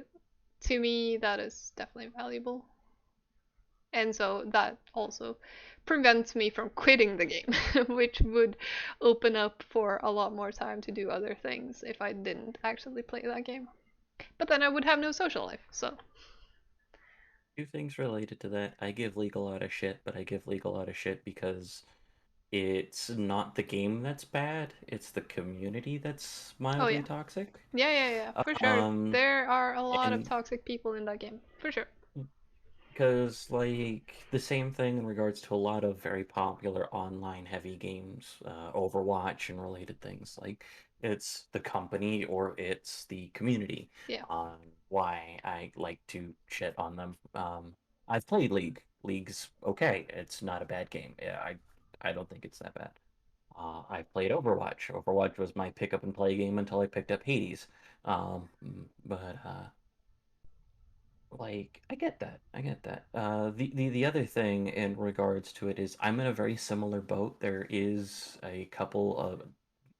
to me, that is definitely valuable. And so that also prevents me from quitting the game, which would open up for a lot more time to do other things if I didn't actually play that game. But then I would have no social life, so. Two things related to that. I give League a lot of shit, but I give League a lot of shit because it's not the game that's bad, it's the community that's Oh, mildly yeah. toxic. Yeah, yeah, yeah, for sure. Um, There are a lot of and toxic people in that game, for sure. because like the same thing in regards to a lot of very popular online heavy games, Overwatch and related things. Like it's the company or it's the community Yeah. on why I like to shit on them. I've played League. League's okay. It's not a bad game. Yeah, I don't think it's that bad. I played Overwatch. Overwatch was my pick up and play game until I picked up Hades. But like I get that. I get that. The other thing in regards to it is I'm in a very similar boat. There is a couple of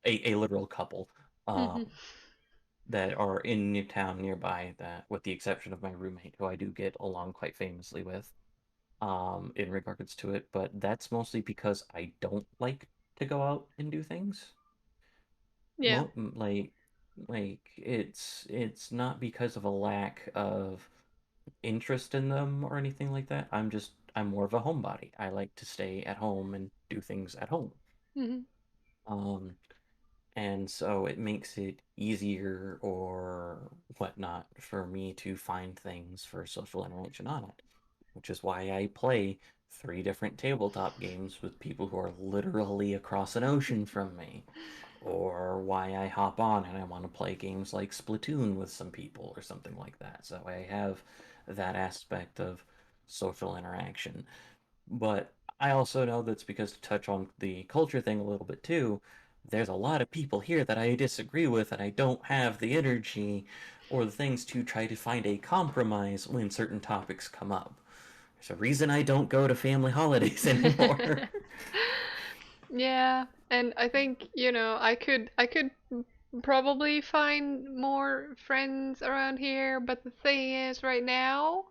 a literal couple Hmm. that are in new town nearby that with the exception of my roommate who I do get along quite famously with in regards to it, but that's mostly because I don't like to go out and do things. Yeah. Mo it's not because of a lack of interest in them or anything like that. I'm more of a homebody. I like to stay at home and do things at home. Hmm. Um, and so it makes it easier or whatnot for me to find things for social interaction on it, which is why I play three different tabletop games with people who are literally across an ocean from me, or why I hop on and I want to play games like Splatoon with some people or something like that. So I have that aspect of social interaction. But I also know that's because to touch on the culture thing a little bit too, there's a lot of people here that I disagree with, and I don't have the energy or the things to try to find a compromise when certain topics come up. There's a reason I don't go to family holidays anymore. Yeah, and I think, I could probably find more friends around here, but the thing is right now,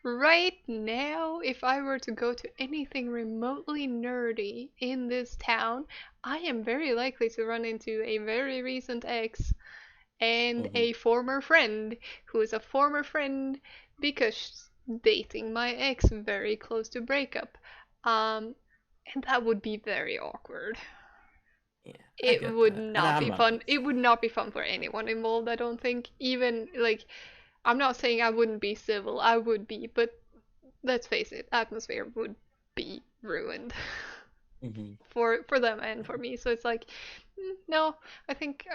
if I were to go to anything remotely nerdy in this town, I am very likely to run into a very recent ex and Hmm. a former friend who is a former friend because she's dating my ex very close to breakup. Um, and that would be very awkward. Yeah, I It get would that. And not I'm be not fun. gonna It say. would not be fun for anyone involved, I don't think. Even like I'm not saying I wouldn't be civil, I would be, but let's face it, atmosphere would be ruined Hmm. for them and for me. So it's like no, I think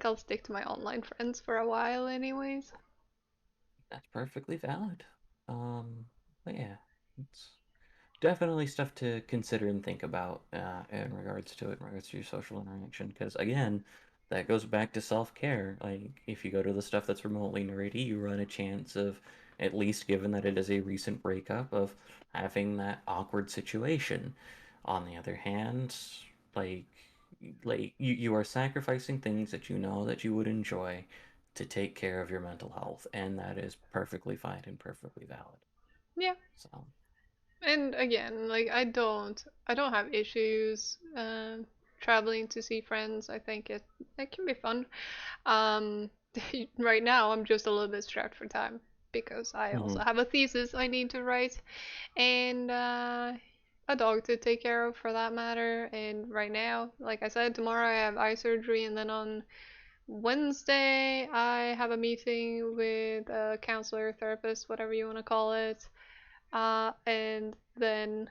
I'll stick to my online friends for a while anyways. That's perfectly valid. Um, but yeah, it's definitely stuff to consider and think about in regards to it, in regards to your social interaction. Because again, that goes back to self-care. Like if you go to the stuff that's remotely nerdy, you run a chance of, at least given that it is a recent breakup, of having that awkward situation. On the other hand, like you are sacrificing things that you know that you would enjoy to take care of your mental health, and that is perfectly fine and perfectly valid. Yeah. So. And again, like I don't have issues traveling to see friends. I think it can be fun. Um, right now I'm just a little bit strapped for time because I also Mhm. have a thesis I need to write and a dog to take care of for that matter. And right now, like I said, tomorrow I have eye surgery, and then on Wednesday I have a meeting with a counselor, therapist, whatever you want to call it. And then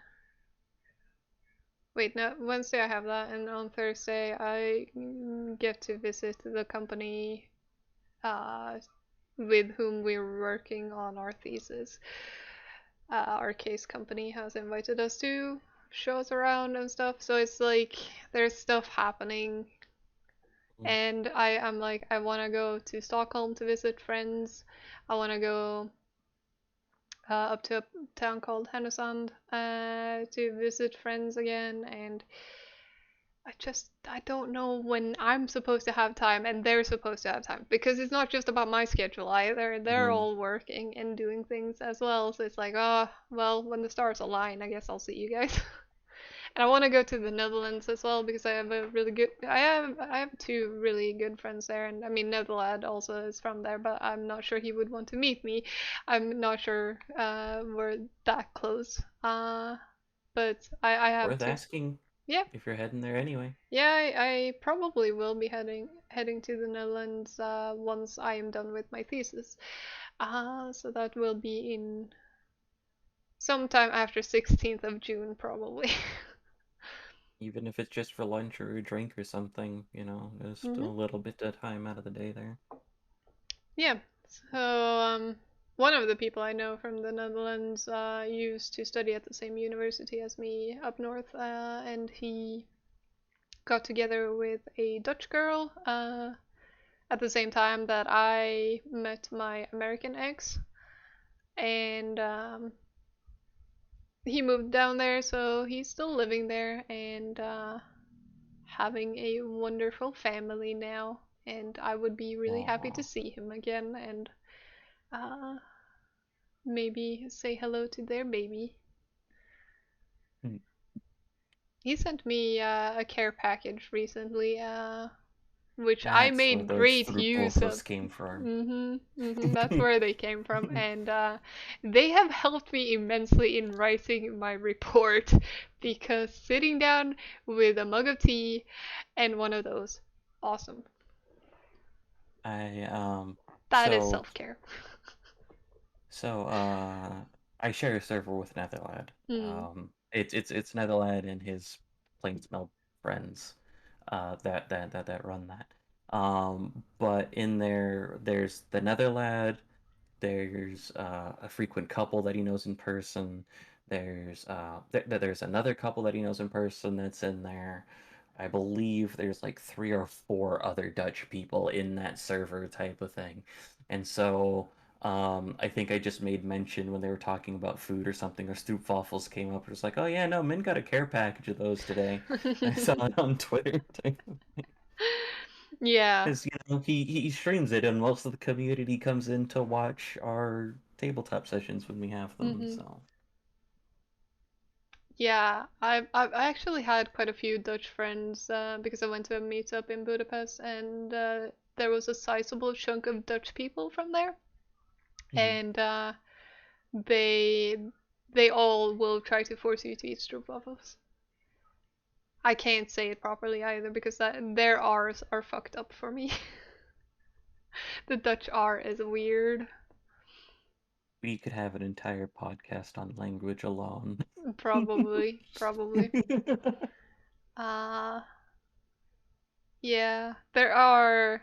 wait, no, Wednesday I have that, and on Thursday I get to visit the company uh, with whom we're working on our thesis. Our case company has invited us to show us around and stuff, so it's like there's stuff happening. Mhm. And I'm like, I want to go to Stockholm to visit friends. I want to go up to a town called Härnösand to visit friends again, and I don't know when I'm supposed to have time and they're supposed to have time because it's not just about my schedule either. They're Mhm. all working and doing things as well. So it's like, oh, well, when the stars align, I guess I'll see you guys. And I want to go to the Netherlands as well because I have two really good friends there, and I mean Netherlad also is from there, but I'm not sure he would want to meet me. I'm not sure we're that close. But I have Worth two. asking Yeah, if you're heading there anyway. yeah, I probably will be heading to the Netherlands once I am done with my thesis. So that will be in sometime after 16th of June, probably. Even if it's just for lunch or a drink or something, just a Hmm. little bit of time out of the day there. Yeah. So one of the people I know from the Netherlands used to study at the same university as me up north, and he got together with a Dutch girl at the same time that I met my American ex, and he moved down there, so he's still living there and having a wonderful family now. And I would be really happy to Aw. see him again and uh, maybe say hello to their baby. Hmm. He sent me a care package recently. which I That's where made those great use of. Stroopwafels came from. That's where they came from, and they have helped me immensely in writing my report because sitting down with a mug of tea and one of those, awesome. I That is so self-care. so I share a server with Netherlad. Mm. It's Netherlad and his plain smell friends that run that. But in there there's the Netherlad, there's a frequent couple that he knows in person. There's another couple that he knows in person that's in there. I believe there's like three or four other Dutch people in that server type of thing. And so I think I just made mention when they were talking about food or something, or Stroopwafels came up. It was like, oh yeah, no, Min got a care package of those today. I saw it on Twitter. Yeah. Because he streams it, and most of the community comes in to watch our tabletop sessions when we have them. hmm So Yeah, I've actually had quite a few Dutch friends because I went to a meetup in Budapest, and there was a sizable chunk of Dutch people from there, mhm. and they they all will try to force you to eat stroopwafels. I can't say it properly either because their R's are fucked up for me. The Dutch R is weird. We could have an entire podcast on language alone. Probably, probably. Uh, yeah, there are.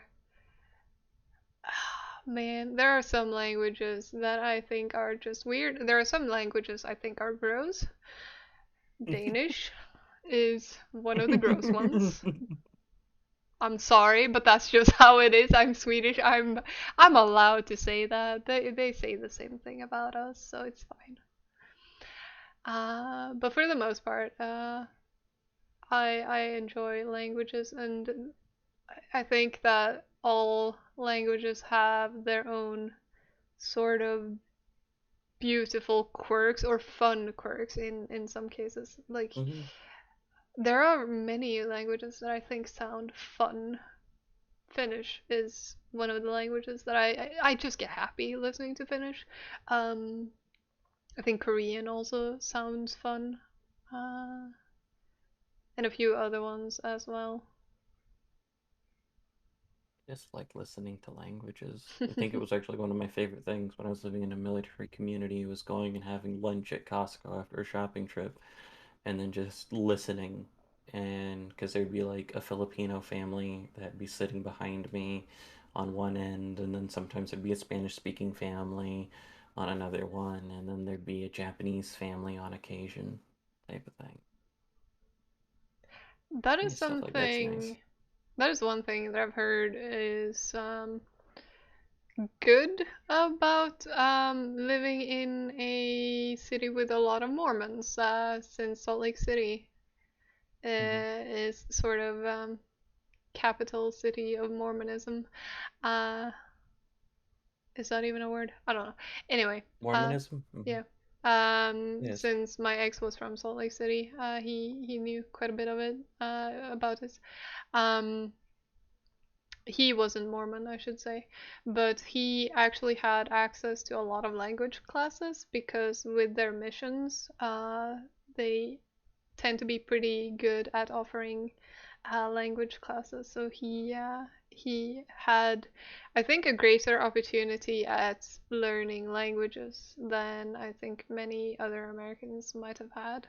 Man, there are some languages that I think are just weird. There are some languages I think are gross. Danish is one of the gross ones. I'm sorry, but that's just how it is. I'm Swedish. I'm allowed to say that. They say the same thing about us, so it's fine. But for the most part, I enjoy languages, and I think that all languages have their own sort of beautiful quirks or fun quirks in some cases. Like Mhm. there are many languages that I think sound fun. Finnish is one of the languages that I just get happy listening to Finnish. Um, I think Korean also sounds fun, uh, and a few other ones as well. Just like listening to languages. I think it was actually one of my favorite things when I was living in a military community was going and having lunch at Costco after a shopping trip and then just listening. And because there'd be like a Filipino family that'd be sitting behind me on one end, and then sometimes there'd be a Spanish speaking family on another one, and then there'd be a Japanese family on occasion, type of thing. That is Yeah, stuff like that's nice. something. That is one thing that I've heard is good about living in a city with a lot of Mormons, since Salt Lake City Hmm. is sort of capital city of Mormonism. Uh, is that even a word? I don't know. Anyway, Mormonism? Hmm. yeah. Yes. Since my ex was from Salt Lake City, he knew quite a bit of it about it. Um, he wasn't Mormon, I should say, but he actually had access to a lot of language classes because with their missions, they tend to be pretty good at offering language classes. So he had, I think, a greater opportunity at learning languages than I think many other Americans might have had,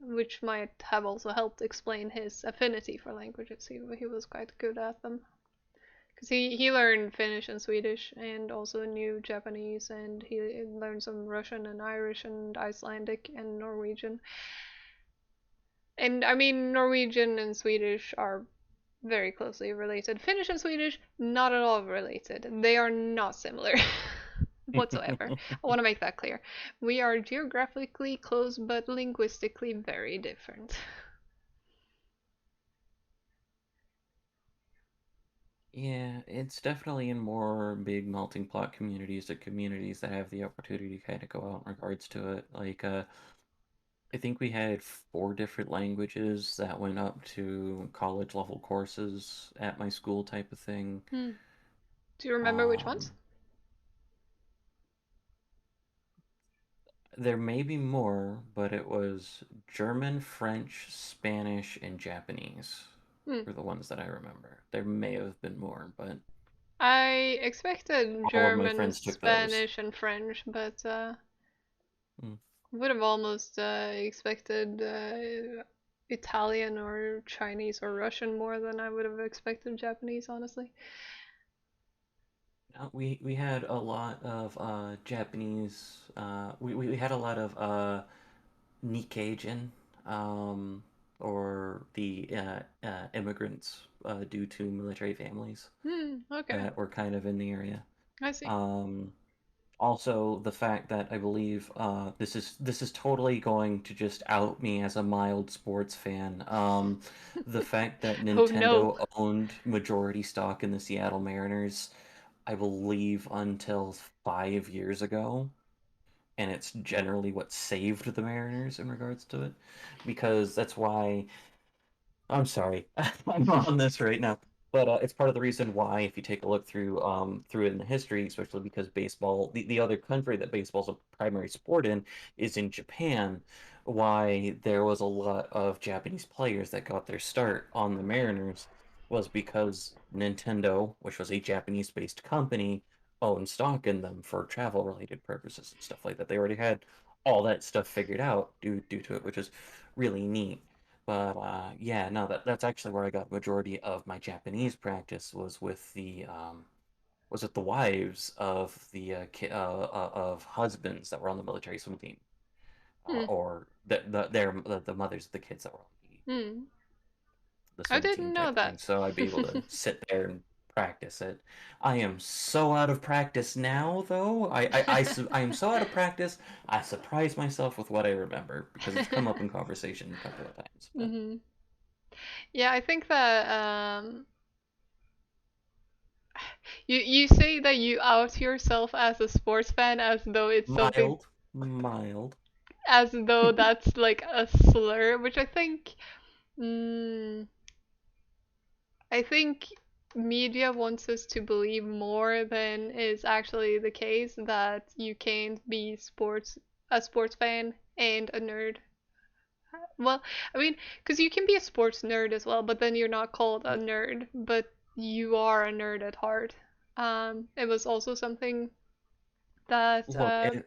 which might have also helped explain his affinity for languages. He was quite good at them. Because he learned Finnish and Swedish and also knew Japanese, and he learned some Russian and Irish and Icelandic and Norwegian. And I mean, Norwegian and Swedish are very closely related. Finnish and Swedish, not at all related. They are not similar whatsoever. I want to make that clear. We are geographically close, but linguistically very different. Yeah, it's definitely in more big melting pot communities, the communities that have the opportunity to kind of go out in regards to it. Like, I think we had four different languages that went up to college level courses at my school type of thing. Hmm. Do you remember which ones? Um, there may be more, but it was German, French, Spanish, and Japanese Hmm. were the ones that I remember. There may have been more, but I expected all of my German, friends took those. Spanish, and French, but Mm. would have almost expected Italian or Chinese or Russian more than I would have expected Japanese, honestly. No, we had a lot of Japanese. We had a lot of Nikkei um, or the immigrants due to military families Hmm. Okay. that were kind of in the area. I see. Um, Also, the fact that I believe this is totally going to just out me as a mild sports fan. The fact that Oh no. Nintendo owned majority stock in the Seattle Mariners, I believe, until 5 years ago, and it's generally what saved the Mariners in regards to it, because that's why I'm sorry, I'm on this right now, but it's part of the reason why, if you take a look through it in the history, especially because baseball, the other country that baseball's a primary sport in is in Japan, why there was a lot of Japanese players that got their start on the Mariners was because Nintendo, which was a Japanese-based company, owned stock in them for travel-related purposes and stuff like that. They already had all that stuff figured out due to it, which is really neat. But yeah, no, that's actually where I got majority of my Japanese practice was with the wives of of husbands that were on the military swim team, Hmm. or the mothers of the kids that were on Hmm. the I swim team didn't know type of thing. that. So I'd be able to sit there and practice it. I am so out of practice now, though. I am so out of practice. I surprise myself with what I remember because it's come up in conversation a couple of times. But Hmm. Yeah, I think that you say that you out yourself as a sports fan as though it's something, mild, mild. as though that's like a slur, which mm, I think media wants us to believe more than is actually the case, that you can't be a sports fan and a nerd. Well, I mean, because you can be a sports nerd as well, but then you're not called a nerd, but you are a nerd at heart. It was also something that Look,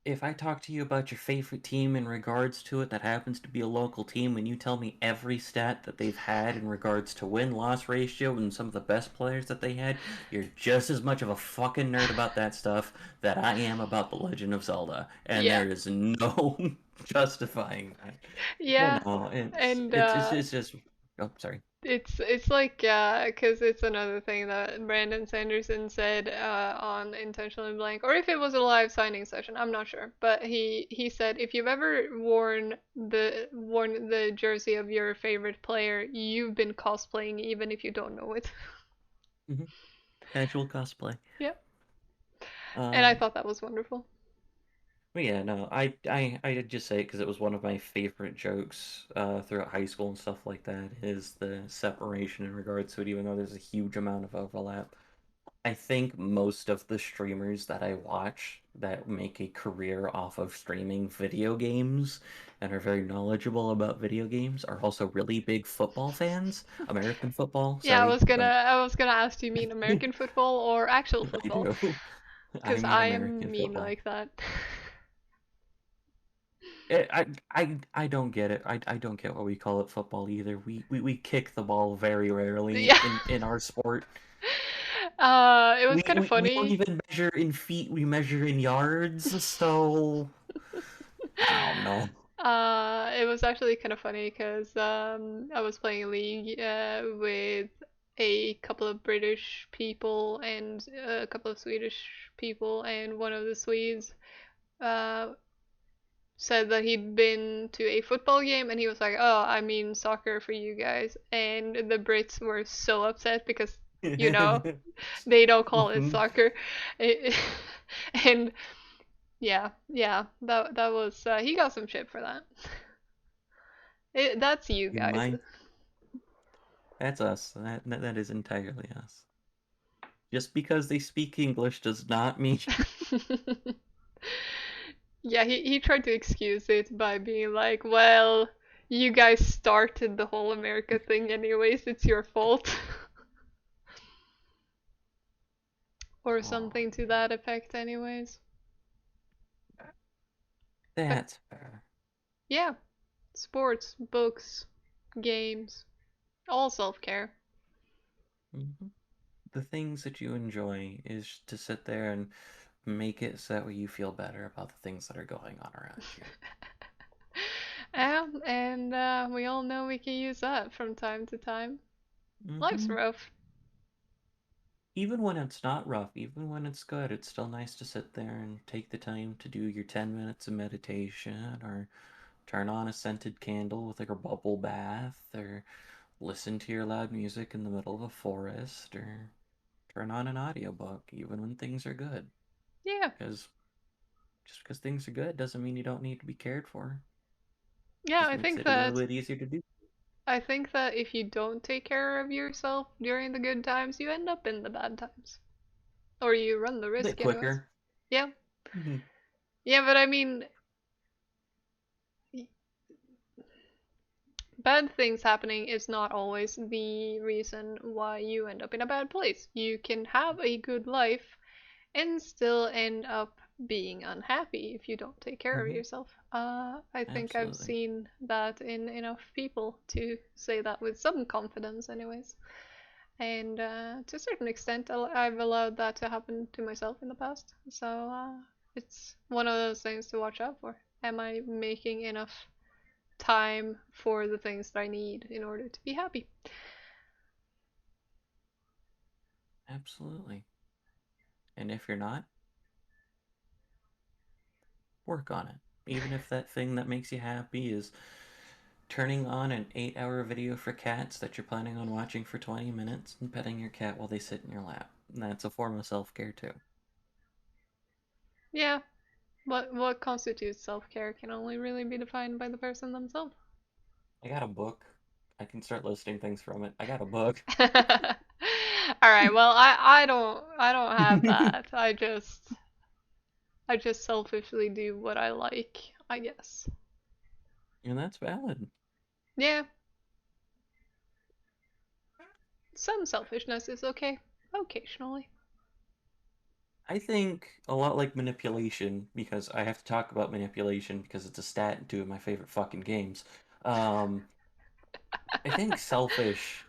if I talk to you about your favorite team in regards to it that happens to be a local team, and you tell me every stat that they've had in regards to win-loss ratio and some of the best players that they had, you're just as much of a fucking nerd about that stuff that I am about The Legend of Zelda, and yeah, there is no justifying that. yeah, But no, and it's just. Oh, sorry. it's like, because it's another thing that Brandon Sanderson said on Intentionally Blank, or if it was a live signing session, I'm not sure. But he said, if you've ever worn the jersey of your favorite player, you've been cosplaying even if you don't know it. Mhm. Casual cosplay. Yeah, and I Um, thought that was wonderful. But yeah, no, I did just say it because it was one of my favorite jokes throughout high school and stuff like that, is the separation in regards to it, even though there's a huge amount of overlap. I think most of the streamers that I watch that make a career off of streaming video games and are very knowledgeable about video games are also really big football fans. American football, Yeah, sorry, but I was gonna ask, do you mean American football or actual I football? do. I Because mean I am American mean football. like that. I don't get it. I don't get why we call it football either. We kick the ball very rarely Yeah. in our sport. It was kind of We don't funny. even measure in feet, we measure in yards, so I don't know. It was actually kind of funny because I was playing a league with a couple of British people and a couple of Swedish people, and one of the Swedes uh, said that he'd been to a football game, and he was like, "Oh, I mean soccer for you guys," and the Brits were so upset because, you know, they don't call it Mhm. soccer. And Yeah, yeah. That was he got some shit for that. That's you In guys. my, that's us. That is entirely us. Just because they speak English does not mean Yeah, he tried to excuse it by being like, well, you guys started the whole America thing anyways, it's your fault. Or Oh, something to that effect, anyways. But that's fair. yeah, sports, books, games, all self care. Hmm. The things that you enjoy is to sit there and make it so that way you feel better about the things that are going on around you. And we all know we can use that from time to time. Life's Hmm. rough. Even when it's not rough, even when it's good, it's still nice to sit there and take the time to do your 10 minutes of meditation or turn on a scented candle with like a bubble bath or listen to your loud music in the middle of a forest or turn on an audiobook even when things are good. Yeah, Because just because things are good doesn't mean you don't need to be cared for. yeah. Just makes it a little bit easier to do. I think that if you don't take care of yourself during the good times, you end up in the bad times, or you run the A bit risk, anyways. quicker. Yeah, Hmm. yeah. But I mean, bad things happening is not always the reason why you end up in a bad place. You can have a good life and still end up being unhappy if you don't take care of Hmm. yourself. I think I've Absolutely. seen that in enough people to say that with some confidence, anyways. And to a certain extent, I've allowed that to happen to myself in the past. So it's one of those things to watch out for. Am I making enough time for the things that I need in order to be happy? Absolutely. And if you're not, work on it. Even if that thing that makes you happy is turning on an 8 hour video for cats that you're planning on watching for 20 minutes and petting your cat while they sit in your lap. That's a form of self care, too. Yeah. What constitutes self care can only really be defined by the person themselves. I got a book. I can start listing things from it. I got a book. All right. Well, I don't have that. I just selfishly do what I like, I guess. And that's valid. Yeah, some selfishness is okay occasionally. I think a lot like manipulation, because I have to talk about manipulation because it's a stat in two of my favorite fucking games. Um, I think selfish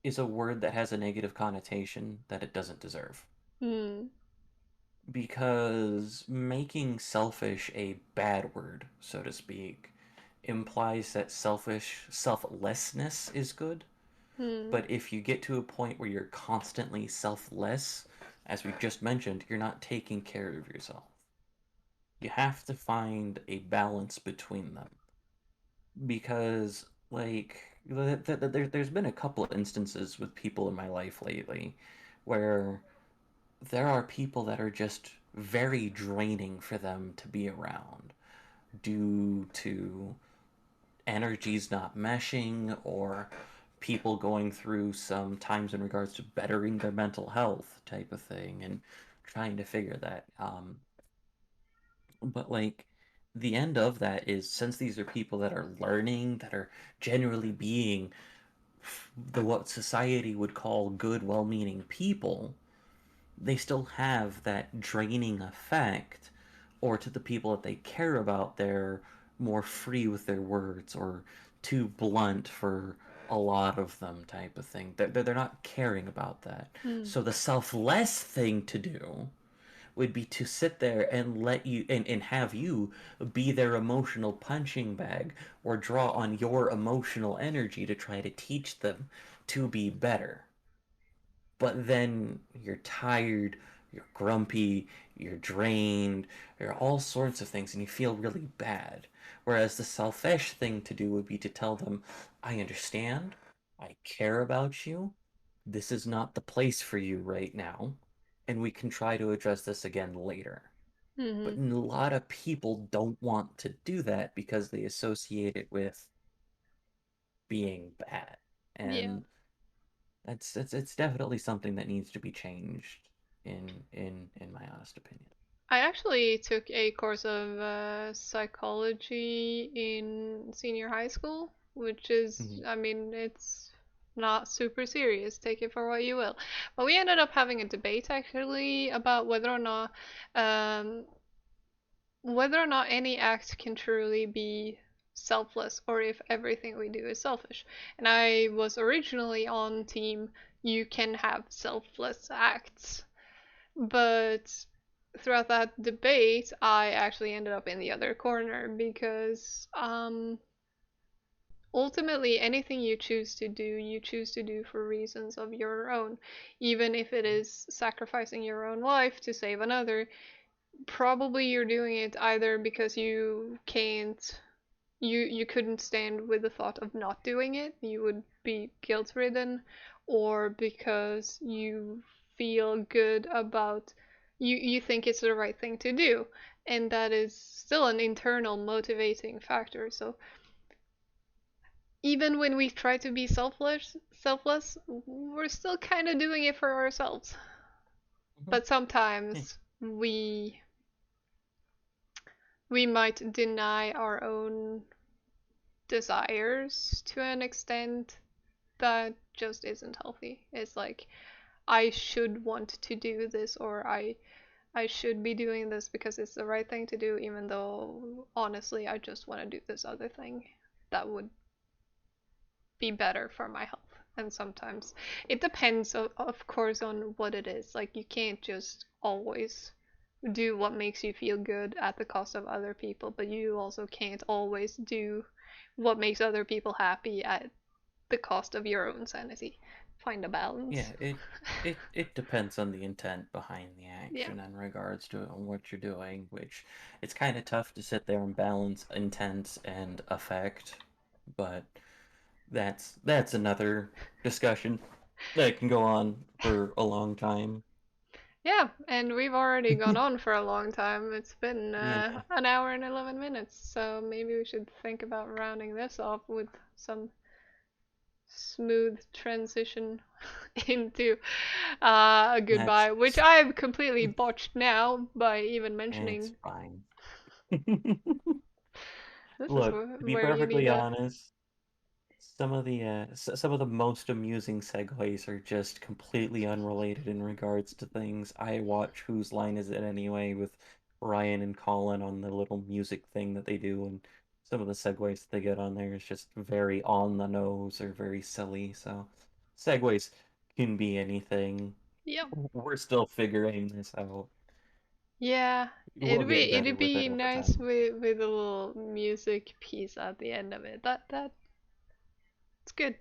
is a word that has a negative connotation that it doesn't deserve. Hmm. Because making selfish a bad word, so to speak, implies that selflessness is good. Hmm. But if you get to a point where you're constantly selfless, as we just mentioned, you're not taking care of yourself. You have to find a balance between them. Because, like, there's been a couple of instances with people in my life lately where there are people that are just very draining for them to be around due to energies not meshing or people going through some times in regards to bettering their mental health type of thing and trying to figure that. But like the end of that is since these are people that are learning, that are generally being the what society would call good, well-meaning people, they still have that draining effect, or to the people that they care about, they're more free with their words or too blunt for a lot of them, type of thing. They're not caring about that. Hmm. So the selfless thing to do would be to sit there and let you and have you be their emotional punching bag or draw on your emotional energy to try to teach them to be better, but then you're tired, you're grumpy, you're drained, you're all sorts of things, and you feel really bad. Whereas the selfish thing to do would be to tell them, I understand, I care about you, this is not the place for you right now, and we can try to address this again later. Hmm. But a lot of people don't want to do that because they associate it with being bad. Yeah. And it's definitely something that needs to be changed in my honest opinion. I actually took a course of psychology in senior high school, which is, Mhm. I mean, it's not super serious. Take it for what you will. But we ended up having a debate actually about um, whether or not any act can truly be selfless or if everything we do is selfish. And I was originally on team you can have selfless acts. But throughout that debate, I actually ended up in the other corner because ultimately anything you choose to do for reasons of your own. Even if it is sacrificing your own life to save another, probably you're doing it either because you couldn't stand with the thought of not doing it, you would be guilt ridden, or because you feel good about you think it's the right thing to do, and that is still an internal motivating factor. So even when we try to be selfless, we're still kind of doing it for ourselves. Mhm. But Yeah, sometimes we might deny our own desires to an extent that just isn't healthy. It's like I should want to do this, or I should be doing this because it's the right thing to do, even though honestly I just want to do this other thing that would be better for my health. And sometimes it depends, of course, on what it is. Like you can't just always do what makes you feel good at the cost of other people, but you also can't always do what makes other people happy at the cost of your own sanity. Find a balance. yeah, it depends on the intent behind the Yeah. action in regards to what you're doing, which it's kind of tough to sit there and balance intent and effect, but that's another discussion that can go on for a long time. Yeah, and we've already gone on for a long time. It's been Yeah, an hour and 11 minutes, so maybe we should think about rounding this off with some smooth transition into a that's goodbye, which I've completely botched now by even it's mentioning fine. this is Look, to be where you need perfectly a. honest, some of the most amusing segues are just completely unrelated in regards to things. I watch Whose Line Is It Anyway with Ryan and Colin on the little music thing that they do, and some of the segues that they get on there is just very on the nose or very silly. So segues can be anything. Yeah. We're still figuring this out. Yeah, We'll get better it'd with it be over nice time. with a little music piece at the end of it. That's good.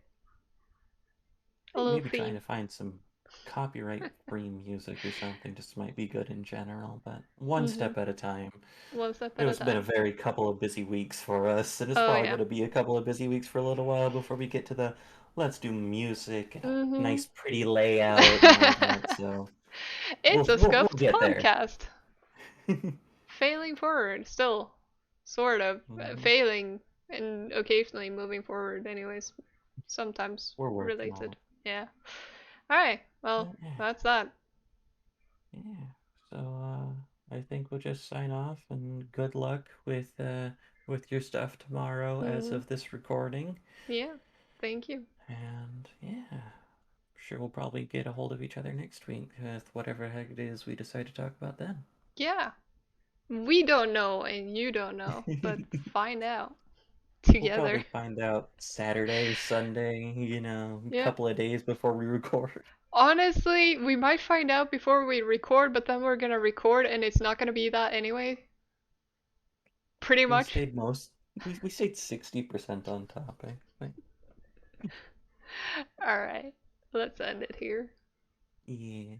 A little Maybe trying theme. to find some copyright-free music or something just might be good in general, but one Hmm. step at a time. One step It at a has been a time. very couple of busy weeks for us, and it's Oh probably yeah. going to be a couple of busy weeks for a little while before we get to the let's do music and a Hmm. nice pretty layout and all that. So It's a we'll scuffed get there. podcast. Failing forward, still, sort of Mhm. failing, and occasionally moving forward. Anyways, sometimes We're working on related. it. Yeah. All right. Well, But yeah, that's that. yeah. So I think we'll just sign off and good luck with your stuff tomorrow as Hmm. of this recording. Yeah. Thank you. And yeah, sure we'll probably get a hold of each other next week with whatever heck it is we decide to talk about then. Yeah. We don't know, and you don't know, but find out We'll together. probably find out Saturday, Sunday, a Yeah. couple of days before we record. Honestly, we might find out before we record, but then we're gonna record and it's not gonna be that anyway. Pretty We much. stayed most we stayed 60% on topic. But Alright. Let's end it here. yeah.